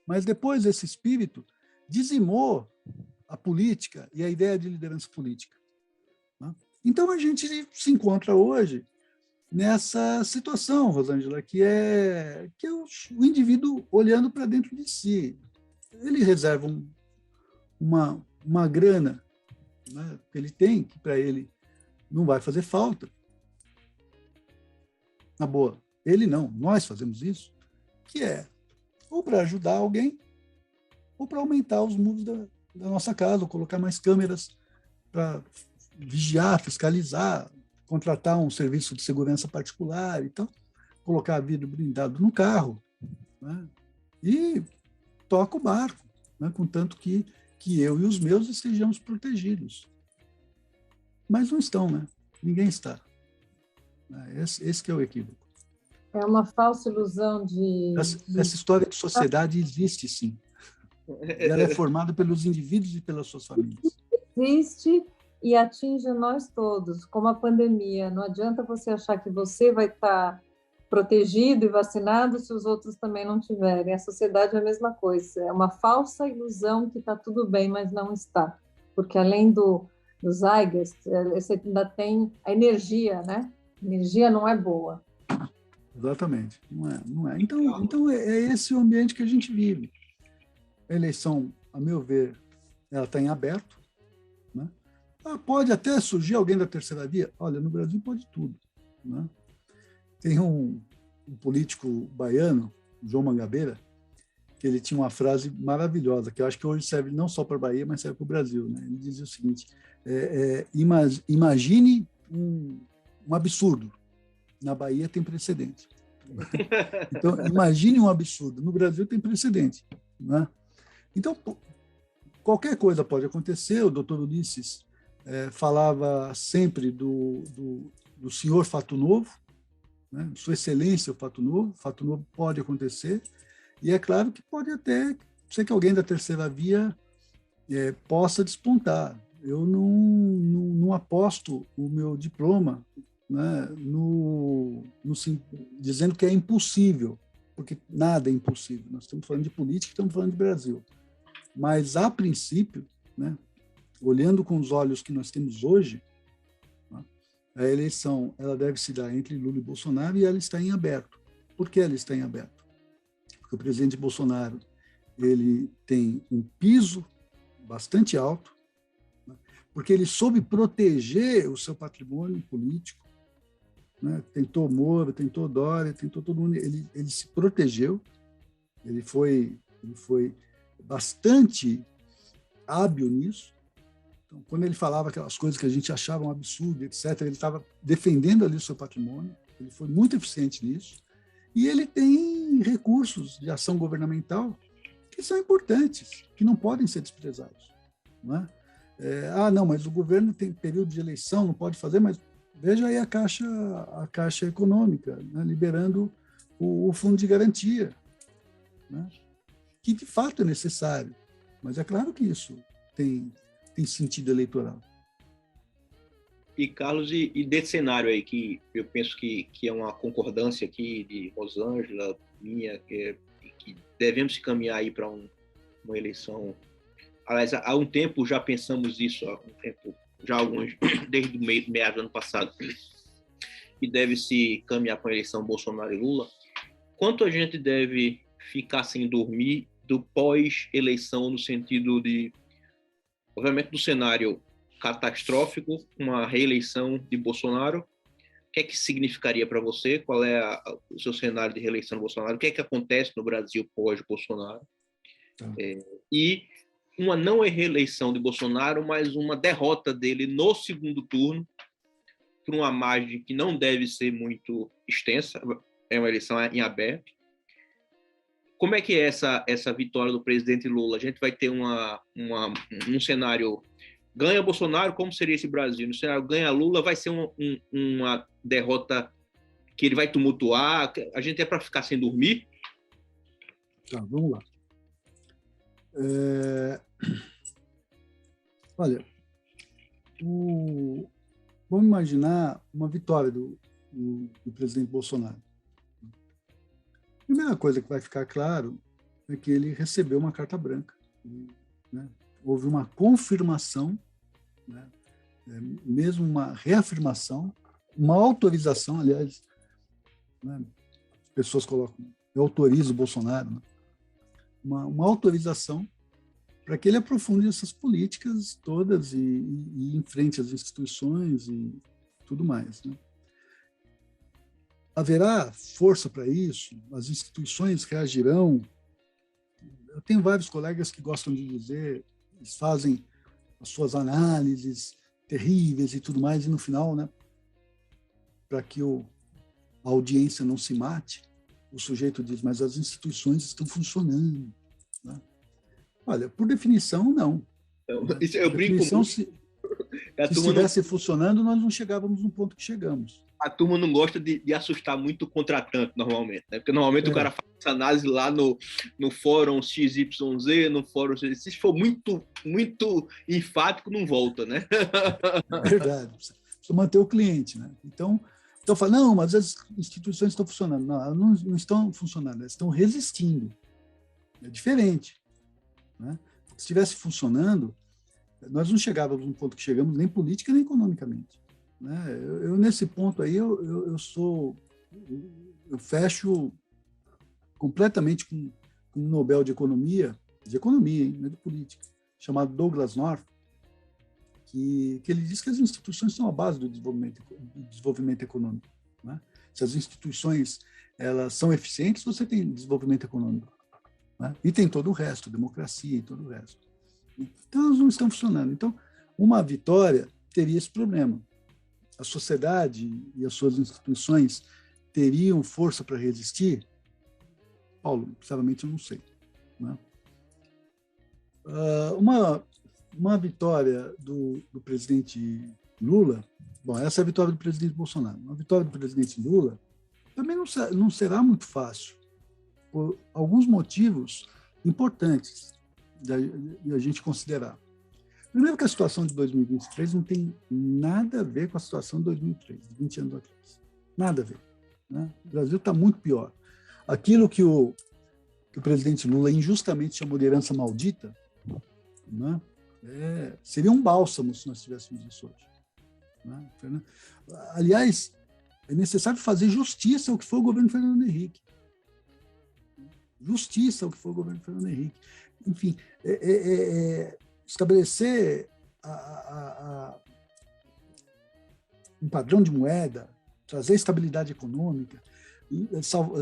Mas depois esse espírito dizimou a política e a ideia de liderança política. Né? Então, a gente se encontra hoje nessa situação, Rosângela, que é o indivíduo olhando para dentro de si. Ele reserva uma grana, né, que ele tem, que para ele não vai fazer falta. Na boa, ele não, nós fazemos isso, que é ou para ajudar alguém, ou para aumentar os muros da nossa casa, ou colocar mais câmeras para vigiar, fiscalizar, contratar um serviço de segurança particular e tal, colocar vidro blindado no carro, né? E toca o barco. né? Contanto que eu e os meus estejamos protegidos. Mas não estão, né? Ninguém está. Esse que é o equívoco. É uma falsa ilusão de... Essa história de sociedade existe, sim. E ela é formada pelos indivíduos e pelas suas famílias. Existe e atinge nós todos, como a pandemia. Não adianta você achar que você vai estar protegido e vacinado se os outros também não tiverem. A sociedade é a mesma coisa. É uma falsa ilusão que está tudo bem, mas não está. Porque além do Zeitgeist, você ainda tem a energia, né? A energia não é boa. Exatamente. Não é. Então é esse o ambiente que a gente vive. A eleição, a meu ver, ela está em aberto. Né? Pode até surgir alguém da terceira via. Olha, no Brasil pode tudo. Né? Tem um político baiano, João Mangabeira, que ele tinha uma frase maravilhosa, que eu acho que hoje serve não só para a Bahia, mas serve para o Brasil. Né? Ele dizia o seguinte, imagine um absurdo. Na Bahia tem precedente. Então, imagine um absurdo. No Brasil tem precedente. Né? Então, qualquer coisa pode acontecer. O doutor Ulisses falava sempre do senhor fato novo, né? Sua excelência, o fato novo pode acontecer. E é claro que pode até ser que alguém da terceira via possa despontar. Eu não aposto o meu diploma, né, dizendo que é impossível, porque nada é impossível. Nós estamos falando de política, estamos falando de Brasil. Mas, a princípio, né, olhando com os olhos que nós temos hoje, né, a eleição ela deve se dar entre Lula e Bolsonaro e ela está em aberto. Por que ela está em aberto? Porque o presidente Bolsonaro ele tem um piso bastante alto, né, porque ele soube proteger o seu patrimônio político, né? Tentou Moro, tentou Dória, tentou todo mundo. Ele se protegeu, ele foi bastante hábil nisso. Então, quando ele falava aquelas coisas que a gente achava um absurdo, etc., ele estava defendendo ali o seu patrimônio, ele foi muito eficiente nisso, e ele tem recursos de ação governamental que são importantes, que não podem ser desprezados. Não é? Não, mas o governo tem período de eleição, não pode fazer, mas veja aí a Caixa Econômica, né, liberando o fundo de garantia, né, que de fato é necessário, mas é claro que isso tem sentido eleitoral. E, Carlos, e desse cenário aí, que eu penso que é uma concordância aqui de Rosângela, minha, que devemos se caminhar aí para uma eleição. Aliás, há um tempo já pensamos isso, desde o meio do ano passado, e deve se caminhar para a eleição Bolsonaro e Lula. Quanto a gente deve ficar sem dormir do pós-eleição, no sentido de, obviamente, do cenário catastrófico, uma reeleição de Bolsonaro? O que é que significaria para você? Qual é o seu cenário de reeleição do Bolsonaro? O que é que acontece no Brasil pós-Bolsonaro? E uma não reeleição de Bolsonaro, mas uma derrota dele no segundo turno, por uma margem que não deve ser muito extensa, é uma eleição em aberto. Como é que é essa vitória do presidente Lula? A gente vai ter um cenário ganha Bolsonaro, como seria esse Brasil? No cenário ganha Lula, vai ser uma derrota que ele vai tumultuar? A gente é para ficar sem dormir? Tá, vamos lá. Olha, vamos imaginar uma vitória do presidente Bolsonaro. A primeira coisa que vai ficar claro é que ele recebeu uma carta branca, né? Houve uma confirmação, né? Mesmo uma reafirmação, uma autorização, aliás, né? As pessoas colocam, eu autorizo o Bolsonaro, né? Uma autorização para que ele aprofunde essas políticas todas e enfrente as instituições e tudo mais, né? Haverá força para isso? As instituições reagirão? Eu tenho vários colegas que gostam de dizer, eles fazem as suas análises terríveis e tudo mais, e no final, né, para que a audiência não se mate, o sujeito diz, mas as instituições estão funcionando, né? Olha, por definição, não. Então, isso eu brinco definição, muito. se estivesse funcionando, nós não chegávamos no ponto que chegamos. A turma não gosta de assustar muito o contratante, normalmente, né? Porque normalmente o cara faz essa análise lá no fórum XYZ, no fórum... Se for muito enfático, não volta, né? É verdade. Precisa manter o cliente, né? Então fala, não, mas as instituições estão funcionando. Não, não estão funcionando, elas estão resistindo. É diferente, né? Se estivesse funcionando, nós não chegávamos no ponto que chegamos, nem política, nem economicamente. Né? Eu nesse ponto aí, eu fecho completamente com um Nobel de Economia, hein, não é de política, chamado Douglas North, que ele diz que as instituições são a base do desenvolvimento econômico. Né? Se as instituições elas são eficientes, você tem desenvolvimento econômico. Né? E tem todo o resto, democracia e todo o resto. Então, elas não estão funcionando. Então, uma vitória teria esse problema. A sociedade e as suas instituições teriam força para resistir? Paulo, sinceramente, eu não sei. Né? Uma vitória do presidente Lula, bom, essa é a vitória do presidente Bolsonaro. Uma vitória do presidente Lula também não será muito fácil, por alguns motivos importantes de a gente considerar. Primeiro que a situação de 2023 não tem nada a ver com a situação de 2003, 20 anos atrás. Nada a ver. Né? O Brasil está muito pior. Aquilo que o presidente Lula injustamente chamou de herança maldita, né? Seria um bálsamo se nós tivéssemos isso hoje. Né? Aliás, é necessário fazer justiça ao que foi o governo Fernando Henrique. Justiça ao que foi o governo Fernando Henrique. Enfim, estabelecer um padrão de moeda, trazer estabilidade econômica,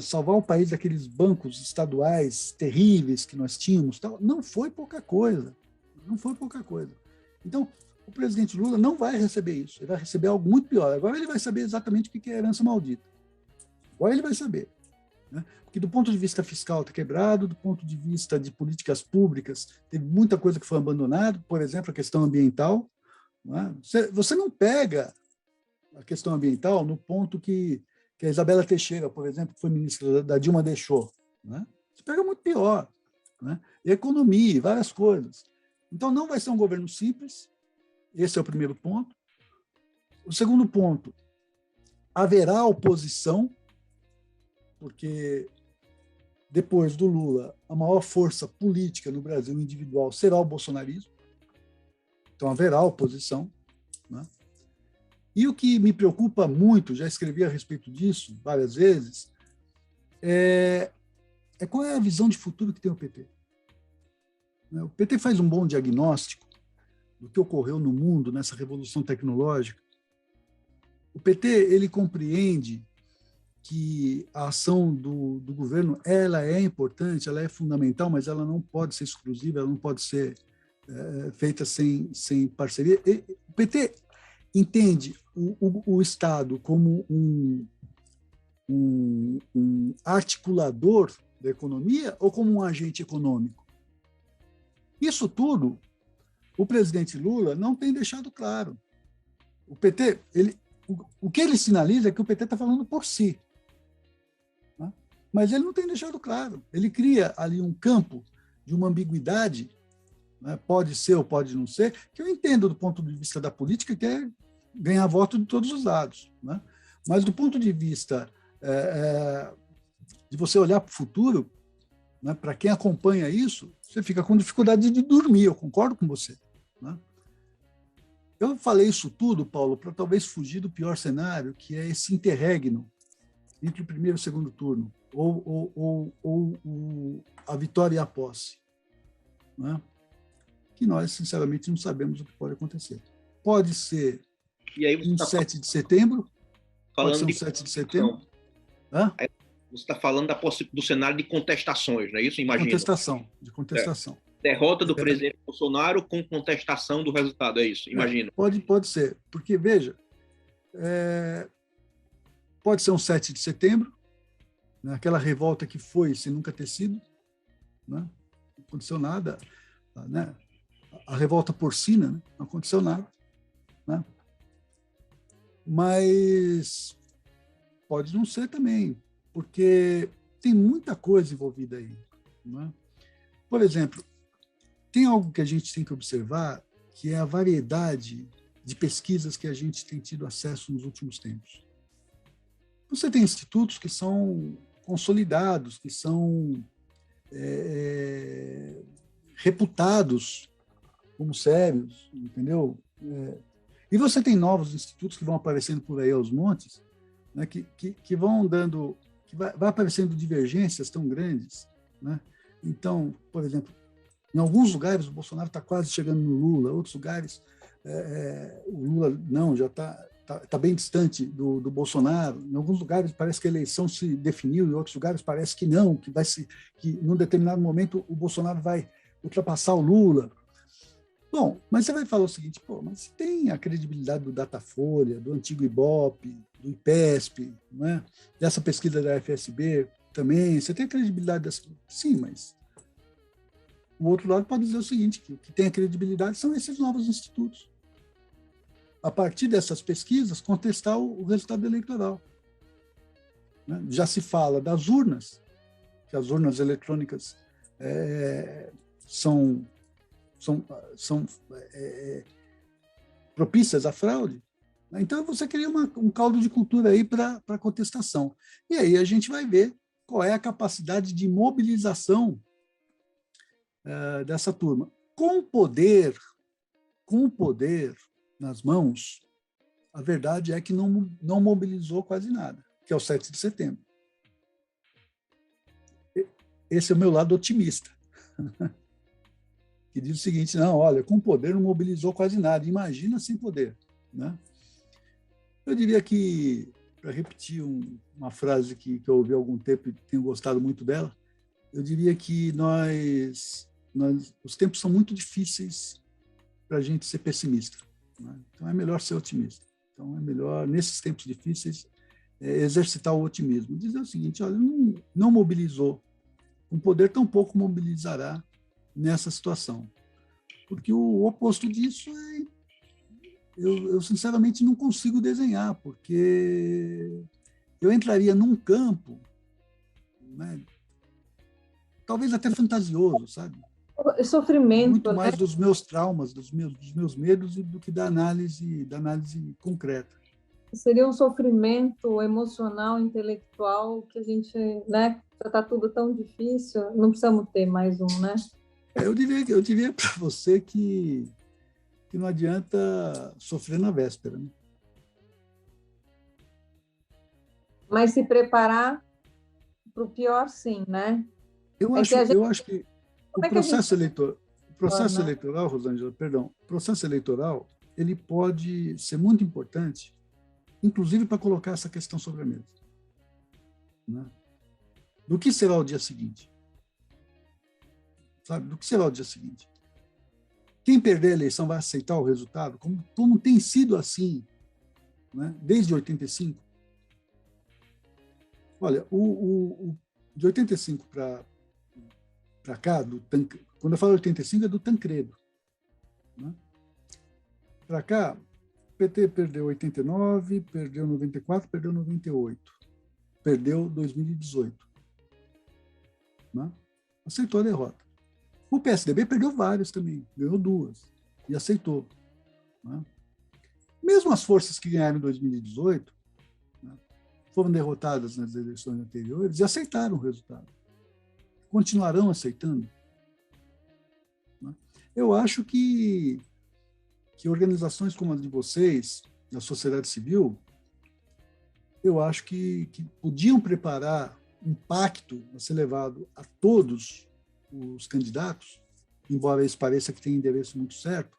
salvar o país daqueles bancos estaduais terríveis que nós tínhamos, não foi pouca coisa. Não foi pouca coisa. Então, o presidente Lula não vai receber isso. Ele vai receber algo muito pior. Agora ele vai saber exatamente o que é herança maldita. Agora ele vai saber. Né? Porque do ponto de vista fiscal está quebrado, do ponto de vista de políticas públicas, teve muita coisa que foi abandonada, por exemplo, a questão ambiental. Né? Você não pega a questão ambiental no ponto que a Isabela Teixeira, por exemplo, que foi ministra da Dilma, deixou. Né? Você pega muito pior. Né? E economia, várias coisas. Então, não vai ser um governo simples, esse é o primeiro ponto. O segundo ponto, haverá oposição, porque depois do Lula, a maior força política no Brasil individual será o bolsonarismo. Então, haverá oposição. Né? E o que me preocupa muito, já escrevi a respeito disso várias vezes, é qual é a visão de futuro que tem o PT. O PT faz um bom diagnóstico do que ocorreu no mundo nessa revolução tecnológica. O PT ele compreende que a ação do governo ela é importante, ela é fundamental, mas ela não pode ser exclusiva, ela não pode ser feita sem parceria. O PT entende o Estado como um articulador da economia ou como um agente econômico? Isso tudo, o presidente Lula não tem deixado claro. O PT, o que ele sinaliza é que o PT está falando por si. Né? Mas ele não tem deixado claro. Ele cria ali um campo de uma ambiguidade, né? Pode ser ou pode não ser, que eu entendo do ponto de vista da política, que é ganhar voto de todos os lados. Né? Mas do ponto de vista de você olhar para o futuro, né, para quem acompanha isso, você fica com dificuldade de dormir, eu concordo com você. Né? Eu falei isso tudo, Paulo, para talvez fugir do pior cenário, que é esse interregno entre o primeiro e o segundo turno, ou a vitória e a posse. Né? Que nós, sinceramente, não sabemos o que pode acontecer. Pode ser um 7 de setembro, pode ser um 7 de setembro. Hã? Você está falando do cenário de contestações, não é isso? Imagina. De contestação. Derrota do presidente Bolsonaro com contestação do resultado, é isso? Imagina. Pode ser, porque, veja, pode ser um 7 de setembro, né, aquela revolta que foi sem nunca ter sido, né, não aconteceu nada. né, a revolta porcina, né? Não aconteceu nada. Né? Mas pode não ser também, porque tem muita coisa envolvida aí. Né? Por exemplo, tem algo que a gente tem que observar, que é a variedade de pesquisas que a gente tem tido acesso nos últimos tempos. Você tem institutos que são consolidados, que são reputados como sérios, entendeu? E você tem novos institutos que vão aparecendo por aí aos montes, né, que vão dando, que vai aparecendo divergências tão grandes, né? Então, por exemplo, em alguns lugares o Bolsonaro está quase chegando no Lula, outros lugares o Lula não, já está bem distante do Bolsonaro. Em alguns lugares parece que a eleição se definiu, em outros lugares parece que não, que num determinado momento o Bolsonaro vai ultrapassar o Lula. Bom, mas você vai falar o seguinte, mas tem a credibilidade do Datafolha, do antigo Ibope, do IPESP, né? Dessa pesquisa da FSB também, você tem a credibilidade dessa... Sim, mas o outro lado pode dizer o seguinte, que o que tem a credibilidade são esses novos institutos. A partir dessas pesquisas, contestar o resultado eleitoral. Né? Já se fala das urnas, que as urnas eletrônicas são propícias à fraude. Então, você cria um caldo de cultura aí para contestação. E aí a gente vai ver qual é a capacidade de mobilização dessa turma. Com poder nas mãos, a verdade é que não mobilizou quase nada, que é o 7 de setembro. Esse é o meu lado otimista, que diz o seguinte, não, olha, com poder não mobilizou quase nada, imagina sem poder. Né? Eu diria que, para repetir uma frase que eu ouvi há algum tempo e tenho gostado muito dela, eu diria que os tempos são muito difíceis para a gente ser pessimista. Né? Então, é melhor ser otimista. Então, é melhor, nesses tempos difíceis, exercitar o otimismo. Dizer o seguinte, olha, não mobilizou. Com poder, tampouco mobilizará nessa situação. Porque o oposto disso eu sinceramente não consigo desenhar, porque eu entraria num campo, né, talvez até fantasioso, sabe? Sofrimento, muito mais né? dos meus traumas, dos meus medos do que da análise concreta. Seria um sofrimento emocional, intelectual, que a gente, né, já está tudo tão difícil, não precisamos ter mais um, né? Eu diria para você que não adianta sofrer na véspera. Né? Mas se preparar para o pior, sim, né? Eu acho que o processo eleitoral, Rosângela, perdão, o processo eleitoral, ele pode ser muito importante, inclusive para colocar essa questão sobre a mesa. Né? Do que será o dia seguinte? Sabe? Do que será o dia seguinte? Quem perder a eleição vai aceitar o resultado, como tem sido assim, né? Desde 85. Olha, de 85 para cá, quando eu falo 85, é do Tancredo. Né? Para cá, o PT perdeu 89, perdeu 94, perdeu 98, perdeu 2018. Né? Aceitou a derrota. O PSDB perdeu várias também, ganhou 2 e aceitou. Né? Mesmo as forças que ganharam em 2018, né, foram derrotadas nas eleições anteriores e aceitaram o resultado. Continuarão aceitando. Né? Eu acho que organizações como a de vocês, da sociedade civil, eu acho que podiam preparar um pacto a ser levado a todos os candidatos, embora isso pareça que tem endereço muito certo,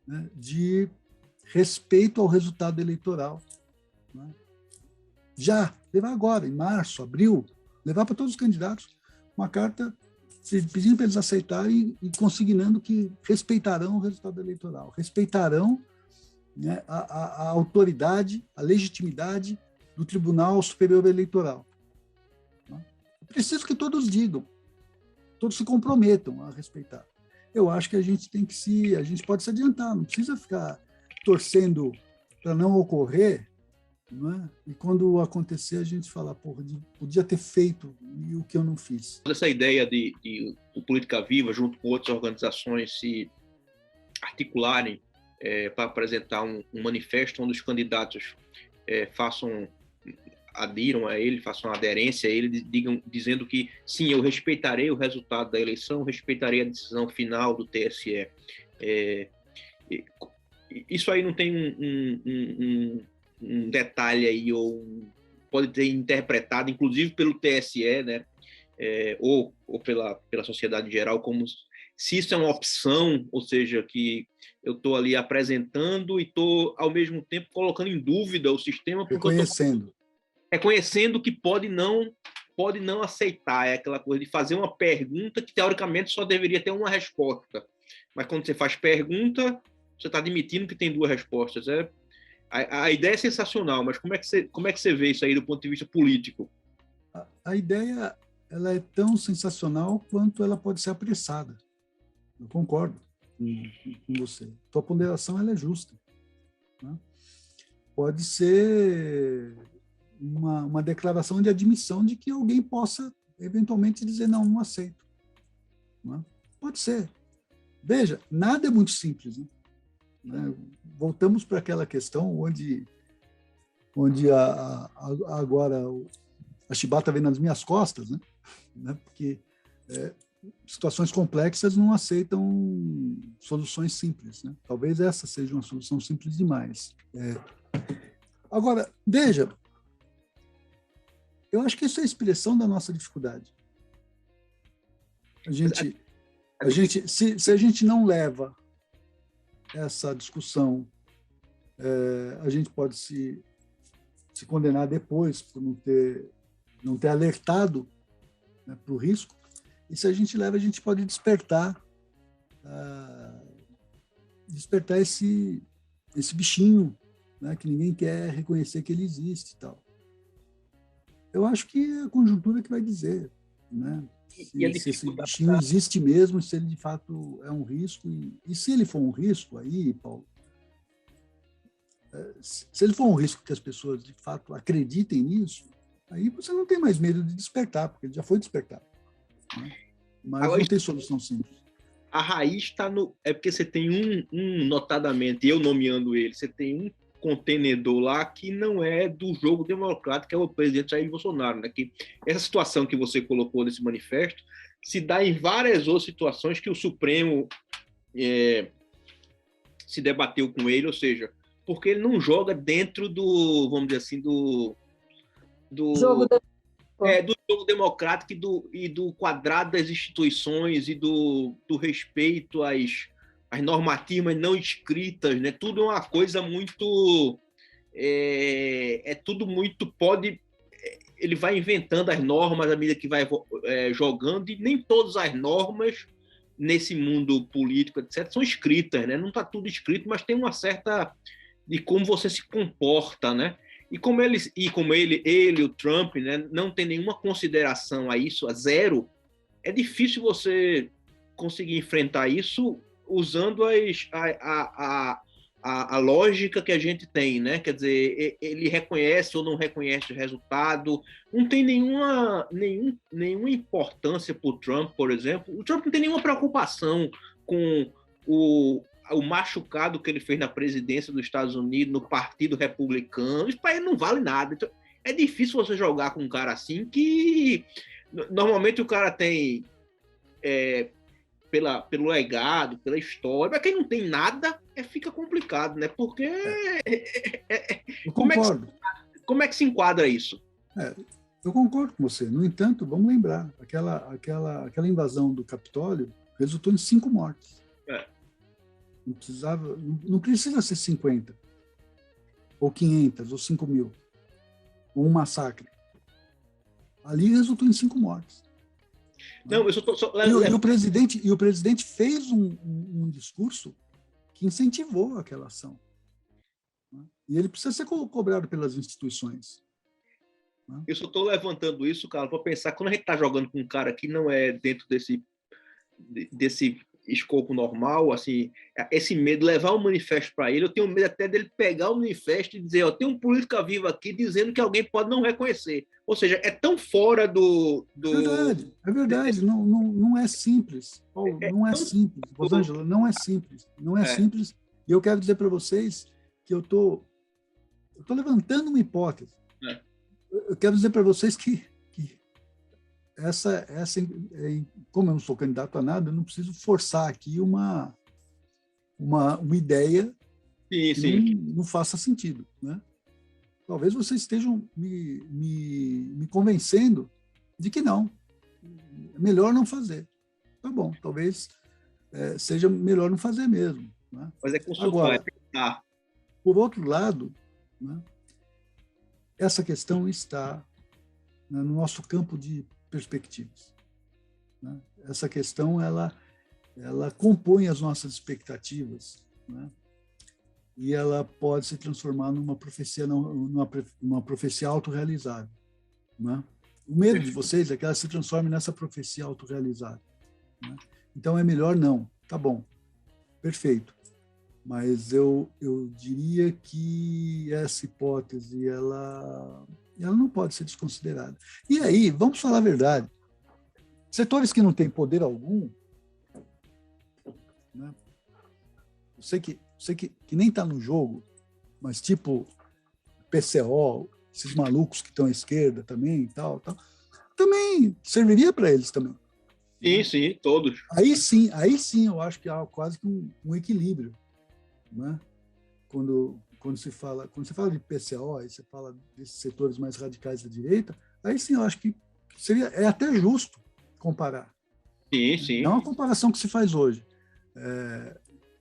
né, de respeito ao resultado eleitoral. Né? Já, levar agora, em março, abril, levar para todos os candidatos uma carta pedindo para eles aceitarem e consignando que respeitarão o resultado eleitoral, respeitarão, né, a autoridade, a legitimidade do Tribunal Superior Eleitoral. Né? É preciso que todos digam, todos se comprometam a respeitar. eu acho que a gente pode se adiantar, não precisa ficar torcendo para não ocorrer, não é? E quando acontecer a gente fala, porra, podia ter feito e o que eu não fiz. Essa ideia de o Política Viva, junto com outras organizações, se articularem para apresentar um manifesto onde os candidatos adiram a ele, façam aderência a ele, dizendo que sim, eu respeitarei o resultado da eleição, respeitarei a decisão final do TSE. Isso aí não tem um detalhe aí, ou pode ter interpretado, inclusive pelo TSE, né, ou pela sociedade em geral, como se isso é uma opção, ou seja, que eu estou ali apresentando e estou, ao mesmo tempo, colocando em dúvida o sistema, porque reconhecendo que pode não aceitar. É aquela coisa de fazer uma pergunta que, teoricamente, só deveria ter uma resposta. Mas quando você faz pergunta, você está admitindo que tem duas respostas. A ideia é sensacional, mas como é que você vê isso aí do ponto de vista político? A ideia ela é tão sensacional quanto ela pode ser apressada. Eu concordo com você. Tua ponderação ela é justa, né? Pode ser uma declaração de admissão de que alguém possa eventualmente dizer não aceito, né? Pode ser. Veja, nada é muito simples, né? Voltamos para aquela questão onde agora a chibata vem nas minhas costas, né? Porque situações complexas não aceitam soluções simples, né? Talvez essa seja uma solução simples demais. Agora, veja, eu acho que isso é a expressão da nossa dificuldade. Se a gente não leva essa discussão, a gente pode se condenar depois por não ter alertado, né, para o risco. E se a gente leva, a gente pode despertar esse bichinho, né, que ninguém quer reconhecer que ele existe e tal. Eu acho que é a conjuntura que vai dizer, né, se esse bichinho existe mesmo, se ele de fato é um risco. E se ele for um risco aí, Paulo, se ele for um risco que as pessoas de fato acreditem nisso, aí você não tem mais medo de despertar, porque ele já foi despertado, né? Mas agora, não tem solução simples. A raiz está no... É porque você tem notadamente, eu nomeando ele, você tem um contenedor lá que não é do jogo democrático, que é o presidente Jair Bolsonaro, né? Que essa situação que você colocou nesse manifesto se dá em várias outras situações que o Supremo se debateu com ele, ou seja, porque ele não joga dentro do, vamos dizer assim, do jogo democrático e do quadrado das instituições e do respeito às normativas não escritas, né? Tudo é uma coisa muito... tudo muito... Ele vai inventando as normas à medida que vai jogando, e nem todas as normas nesse mundo político, etc., são escritas, né? Não está tudo escrito, mas tem uma certa... de como você se comporta, né? E como ele, o Trump, né, não tem nenhuma consideração a isso, a zero, é difícil você conseguir enfrentar isso usando a lógica que a gente tem, né? Quer dizer, ele reconhece ou não reconhece o resultado, não tem nenhuma importância para o Trump, por exemplo. O Trump não tem nenhuma preocupação com o machucado que ele fez na presidência dos Estados Unidos, no Partido Republicano. Isso para ele não vale nada. Então, é difícil você jogar com um cara assim, que normalmente o cara tem pelo legado, pela história, mas quem não tem nada fica complicado, né? Porque como é que se enquadra isso? Eu concordo com você. No entanto, vamos lembrar, aquela invasão do Capitólio resultou em 5 mortes. Não precisa ser 50, ou 500, ou 5 mil, ou um massacre. Ali resultou em 5 mortes. Não, eu só... E o presidente fez um discurso que incentivou aquela ação, né? E ele precisa ser cobrado pelas instituições, né? Eu só estou levantando isso, cara, para pensar, quando a gente está jogando com um cara que não é dentro desse escopo normal, assim, esse medo, levar o manifesto para ele, eu tenho medo até dele pegar o manifesto e dizer, ó, tem um política viva aqui dizendo que alguém pode não reconhecer. Ou seja, é tão fora É verdade, não é simples, Paulo, não é simples, Rosângela, não é simples, não é simples, e eu quero dizer para vocês que eu tô levantando uma hipótese. Eu quero dizer para vocês que essa, como eu não sou candidato a nada, eu não preciso forçar aqui uma ideia que não faça sentido, né? Talvez vocês estejam me convencendo de que não, é melhor não fazer. Tá bom, talvez seja melhor não fazer mesmo, né? Mas é consultar, agora, por outro lado, né, essa questão está, né, no nosso campo de perspectivas, né? Essa questão ela compõe as nossas expectativas, né? E ela pode se transformar numa profecia autorrealizável, né? O medo de vocês é que ela se transforme nessa profecia autorrealizável, né? Então é melhor não, tá bom, perfeito. Mas eu diria que essa hipótese ela não pode ser desconsiderada. E aí, vamos falar a verdade, setores que não têm poder algum, né? Eu sei que nem está no jogo, mas tipo PCO, esses malucos que estão à esquerda também e tal, também serviria para eles também. Sim, todos. Aí sim, eu acho que há quase que um equilíbrio, né? Quando você fala de PCO, aí você fala desses setores mais radicais da direita, aí sim eu acho que é até justo comparar. Sim. Não é uma comparação que se faz hoje.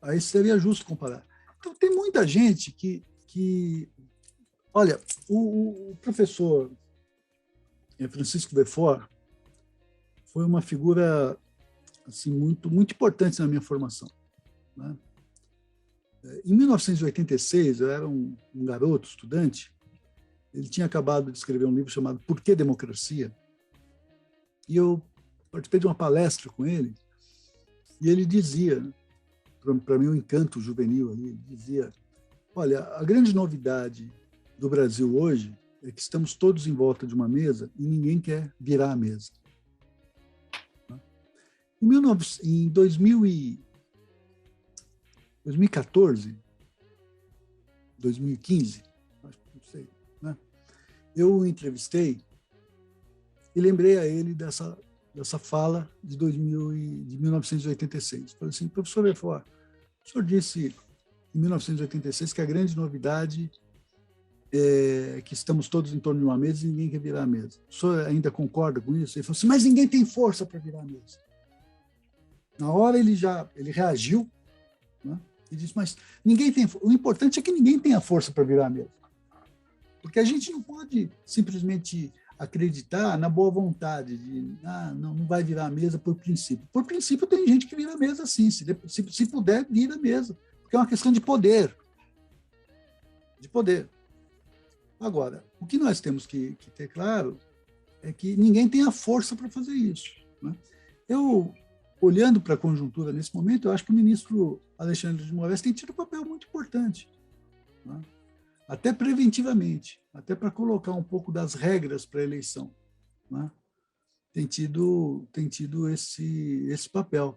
Aí seria justo comparar. Então, tem muita gente que olha, o professor Francisco Beaufort foi uma figura assim, muito importante na minha formação, né? Em 1986, eu era um garoto, estudante, ele tinha acabado de escrever um livro chamado Por que Democracia? E eu participei de uma palestra com ele, e ele dizia, para mim, um encanto juvenil ali, ele dizia, olha, a grande novidade do Brasil hoje é que estamos todos em volta de uma mesa e ninguém quer virar a mesa. Em 2014, 2015, acho que não sei, né? Eu o entrevistei e lembrei a ele dessa fala de 1986. Falei assim, professor Beaufort, o senhor disse em 1986 que a grande novidade é que estamos todos em torno de uma mesa e ninguém quer virar a mesa. O senhor ainda concorda com isso? Ele falou assim, mas ninguém tem força para virar a mesa. Na hora ele reagiu, né? E disse, mas ninguém tem. O importante é que ninguém tenha força para virar a mesa. Porque a gente não pode simplesmente acreditar na boa vontade de não vai virar a mesa por princípio. Por princípio, tem gente que vira a mesa sim, se puder, vira a mesa. Porque é uma questão de poder. De poder. Agora, o que nós temos que ter claro é que ninguém tem a força para fazer isso, né? Olhando para a conjuntura nesse momento, eu acho que o ministro Alexandre de Moraes tem tido um papel muito importante, né? Até preventivamente, até para colocar um pouco das regras para a eleição, né? Tem tido esse papel.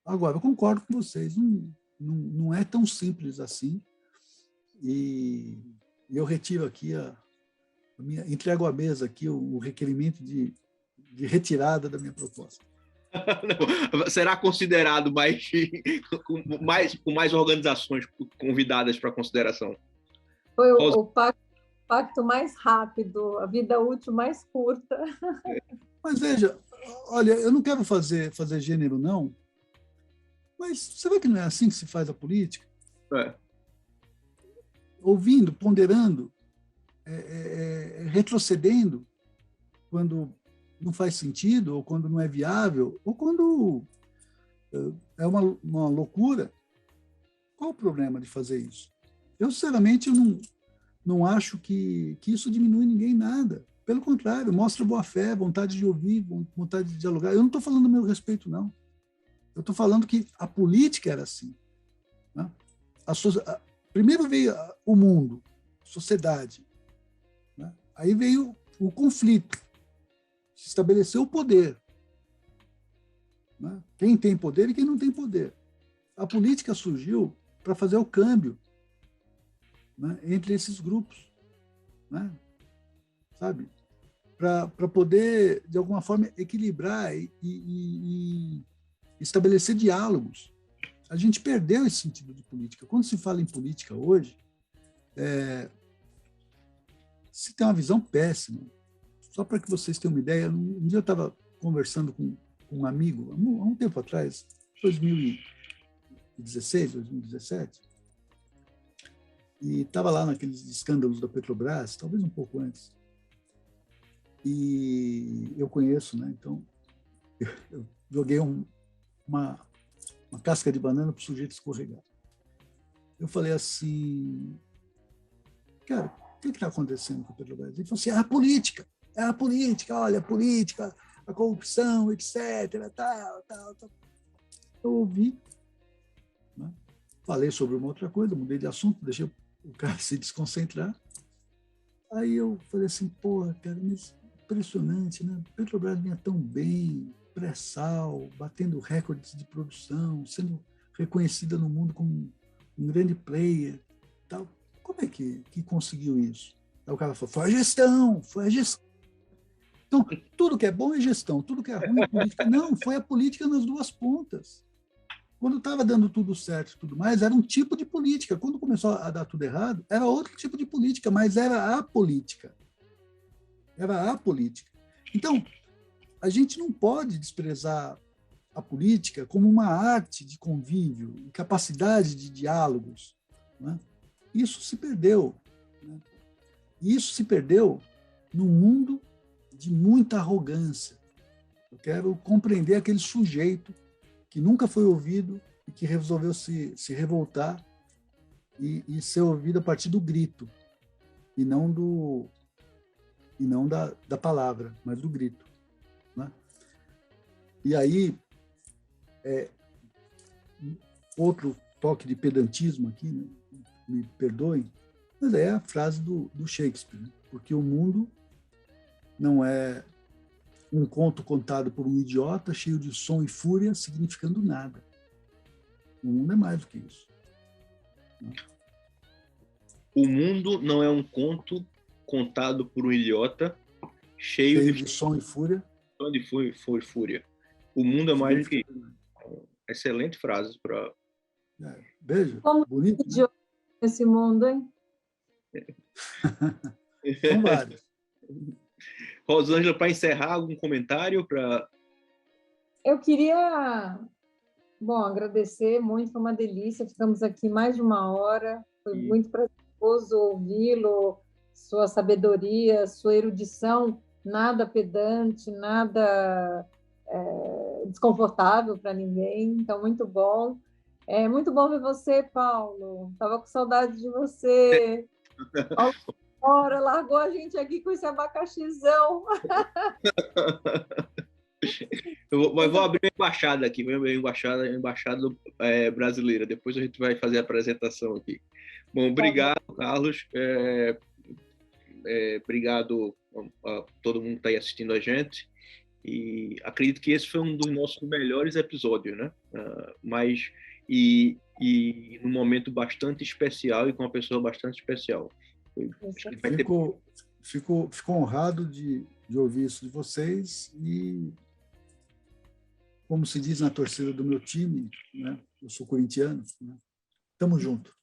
Agora, eu concordo com vocês, não é tão simples assim, e eu retiro aqui entrego à mesa aqui o requerimento de retirada da minha proposta. Não, será considerado com mais organizações convidadas para consideração. Foi o pacto mais rápido, a vida útil mais curta. Mas veja, olha, eu não quero fazer gênero, não, mas será que não é assim que se faz a política? Ouvindo, ponderando, retrocedendo quando não faz sentido, ou quando não é viável, ou quando é uma loucura. Qual o problema de fazer isso? Eu, sinceramente, não acho que isso diminui ninguém nada. Pelo contrário, mostra boa-fé, vontade de ouvir, vontade de dialogar. Eu não estou falando do meu respeito, não. Eu estou falando que a política era assim. Né? Primeiro veio o mundo, a sociedade. Né? Aí veio o conflito. Se estabeleceu o poder. Né? Quem tem poder e quem não tem poder. A política surgiu para fazer o câmbio, né, entre esses grupos. Né? Sabe? Para poder, de alguma forma, equilibrar e estabelecer diálogos. A gente perdeu esse sentido de política. Quando se fala em política hoje, se tem uma visão péssima. Só para que vocês tenham uma ideia, um dia eu estava conversando com um amigo, há um tempo atrás, 2016, 2017, e estava lá naqueles escândalos da Petrobras, talvez um pouco antes. E eu conheço, né? Então, eu joguei uma casca de banana para o sujeito escorregar. Eu falei assim, cara, o que está acontecendo com a Petrobras? Ele falou assim, é a política, olha, a política, a corrupção, etc., tal. Eu ouvi, né? Falei sobre uma outra coisa, mudei de assunto, deixei o cara se desconcentrar. Aí eu falei assim, porra, cara, mas impressionante, né? A Petrobras vinha tão bem, pré-sal, batendo recordes de produção, sendo reconhecida no mundo como um grande player, tal. Como é que conseguiu isso? Aí o cara falou, foi a gestão. Então, tudo que é bom é gestão, tudo que é ruim é política. Não, foi a política nas duas pontas. Quando estava dando tudo certo e tudo mais, era um tipo de política. Quando começou a dar tudo errado, era outro tipo de política, mas era a política. Era a política. Então, a gente não pode desprezar a política como uma arte de convívio e capacidade de diálogos. Né? Isso se perdeu. Né? E isso se perdeu num mundo de muita arrogância. Eu quero compreender aquele sujeito que nunca foi ouvido e que resolveu se revoltar e ser ouvido a partir do grito, e não da palavra, mas do grito. Né? E aí, outro toque de pedantismo aqui, né? Me perdoem, mas é a frase do Shakespeare, né? Porque o mundo não é um conto contado por um idiota, cheio de som e fúria, significando nada. O mundo é mais do que isso. Né? O mundo não é um conto contado por um idiota, cheio de som e fúria. De fúria. O mundo é mais do que isso. Excelente frase para... Beijo. Como bonito, né? Esse mundo, hein? São vários. Rosângela, para encerrar, algum comentário para... Eu queria, agradecer muito, foi uma delícia, ficamos aqui mais de uma hora, foi muito prazeroso ouvi-lo, sua sabedoria, sua erudição, nada pedante, nada desconfortável para ninguém, então muito bom. É muito bom ver você, Paulo, estava com saudade de você. Ora, largou a gente aqui com esse abacaxizão. Eu vou abrir uma embaixada aqui, embaixada brasileira. Depois a gente vai fazer a apresentação aqui. Bom, obrigado, Carlos. Obrigado a todo mundo que está aí assistindo a gente. E acredito que esse foi um dos nossos melhores episódios, né? E num momento bastante especial e com uma pessoa bastante especial. Fico honrado de ouvir isso de vocês e, como se diz na torcida do meu time, né? Eu sou corintiano, né? Tamo junto.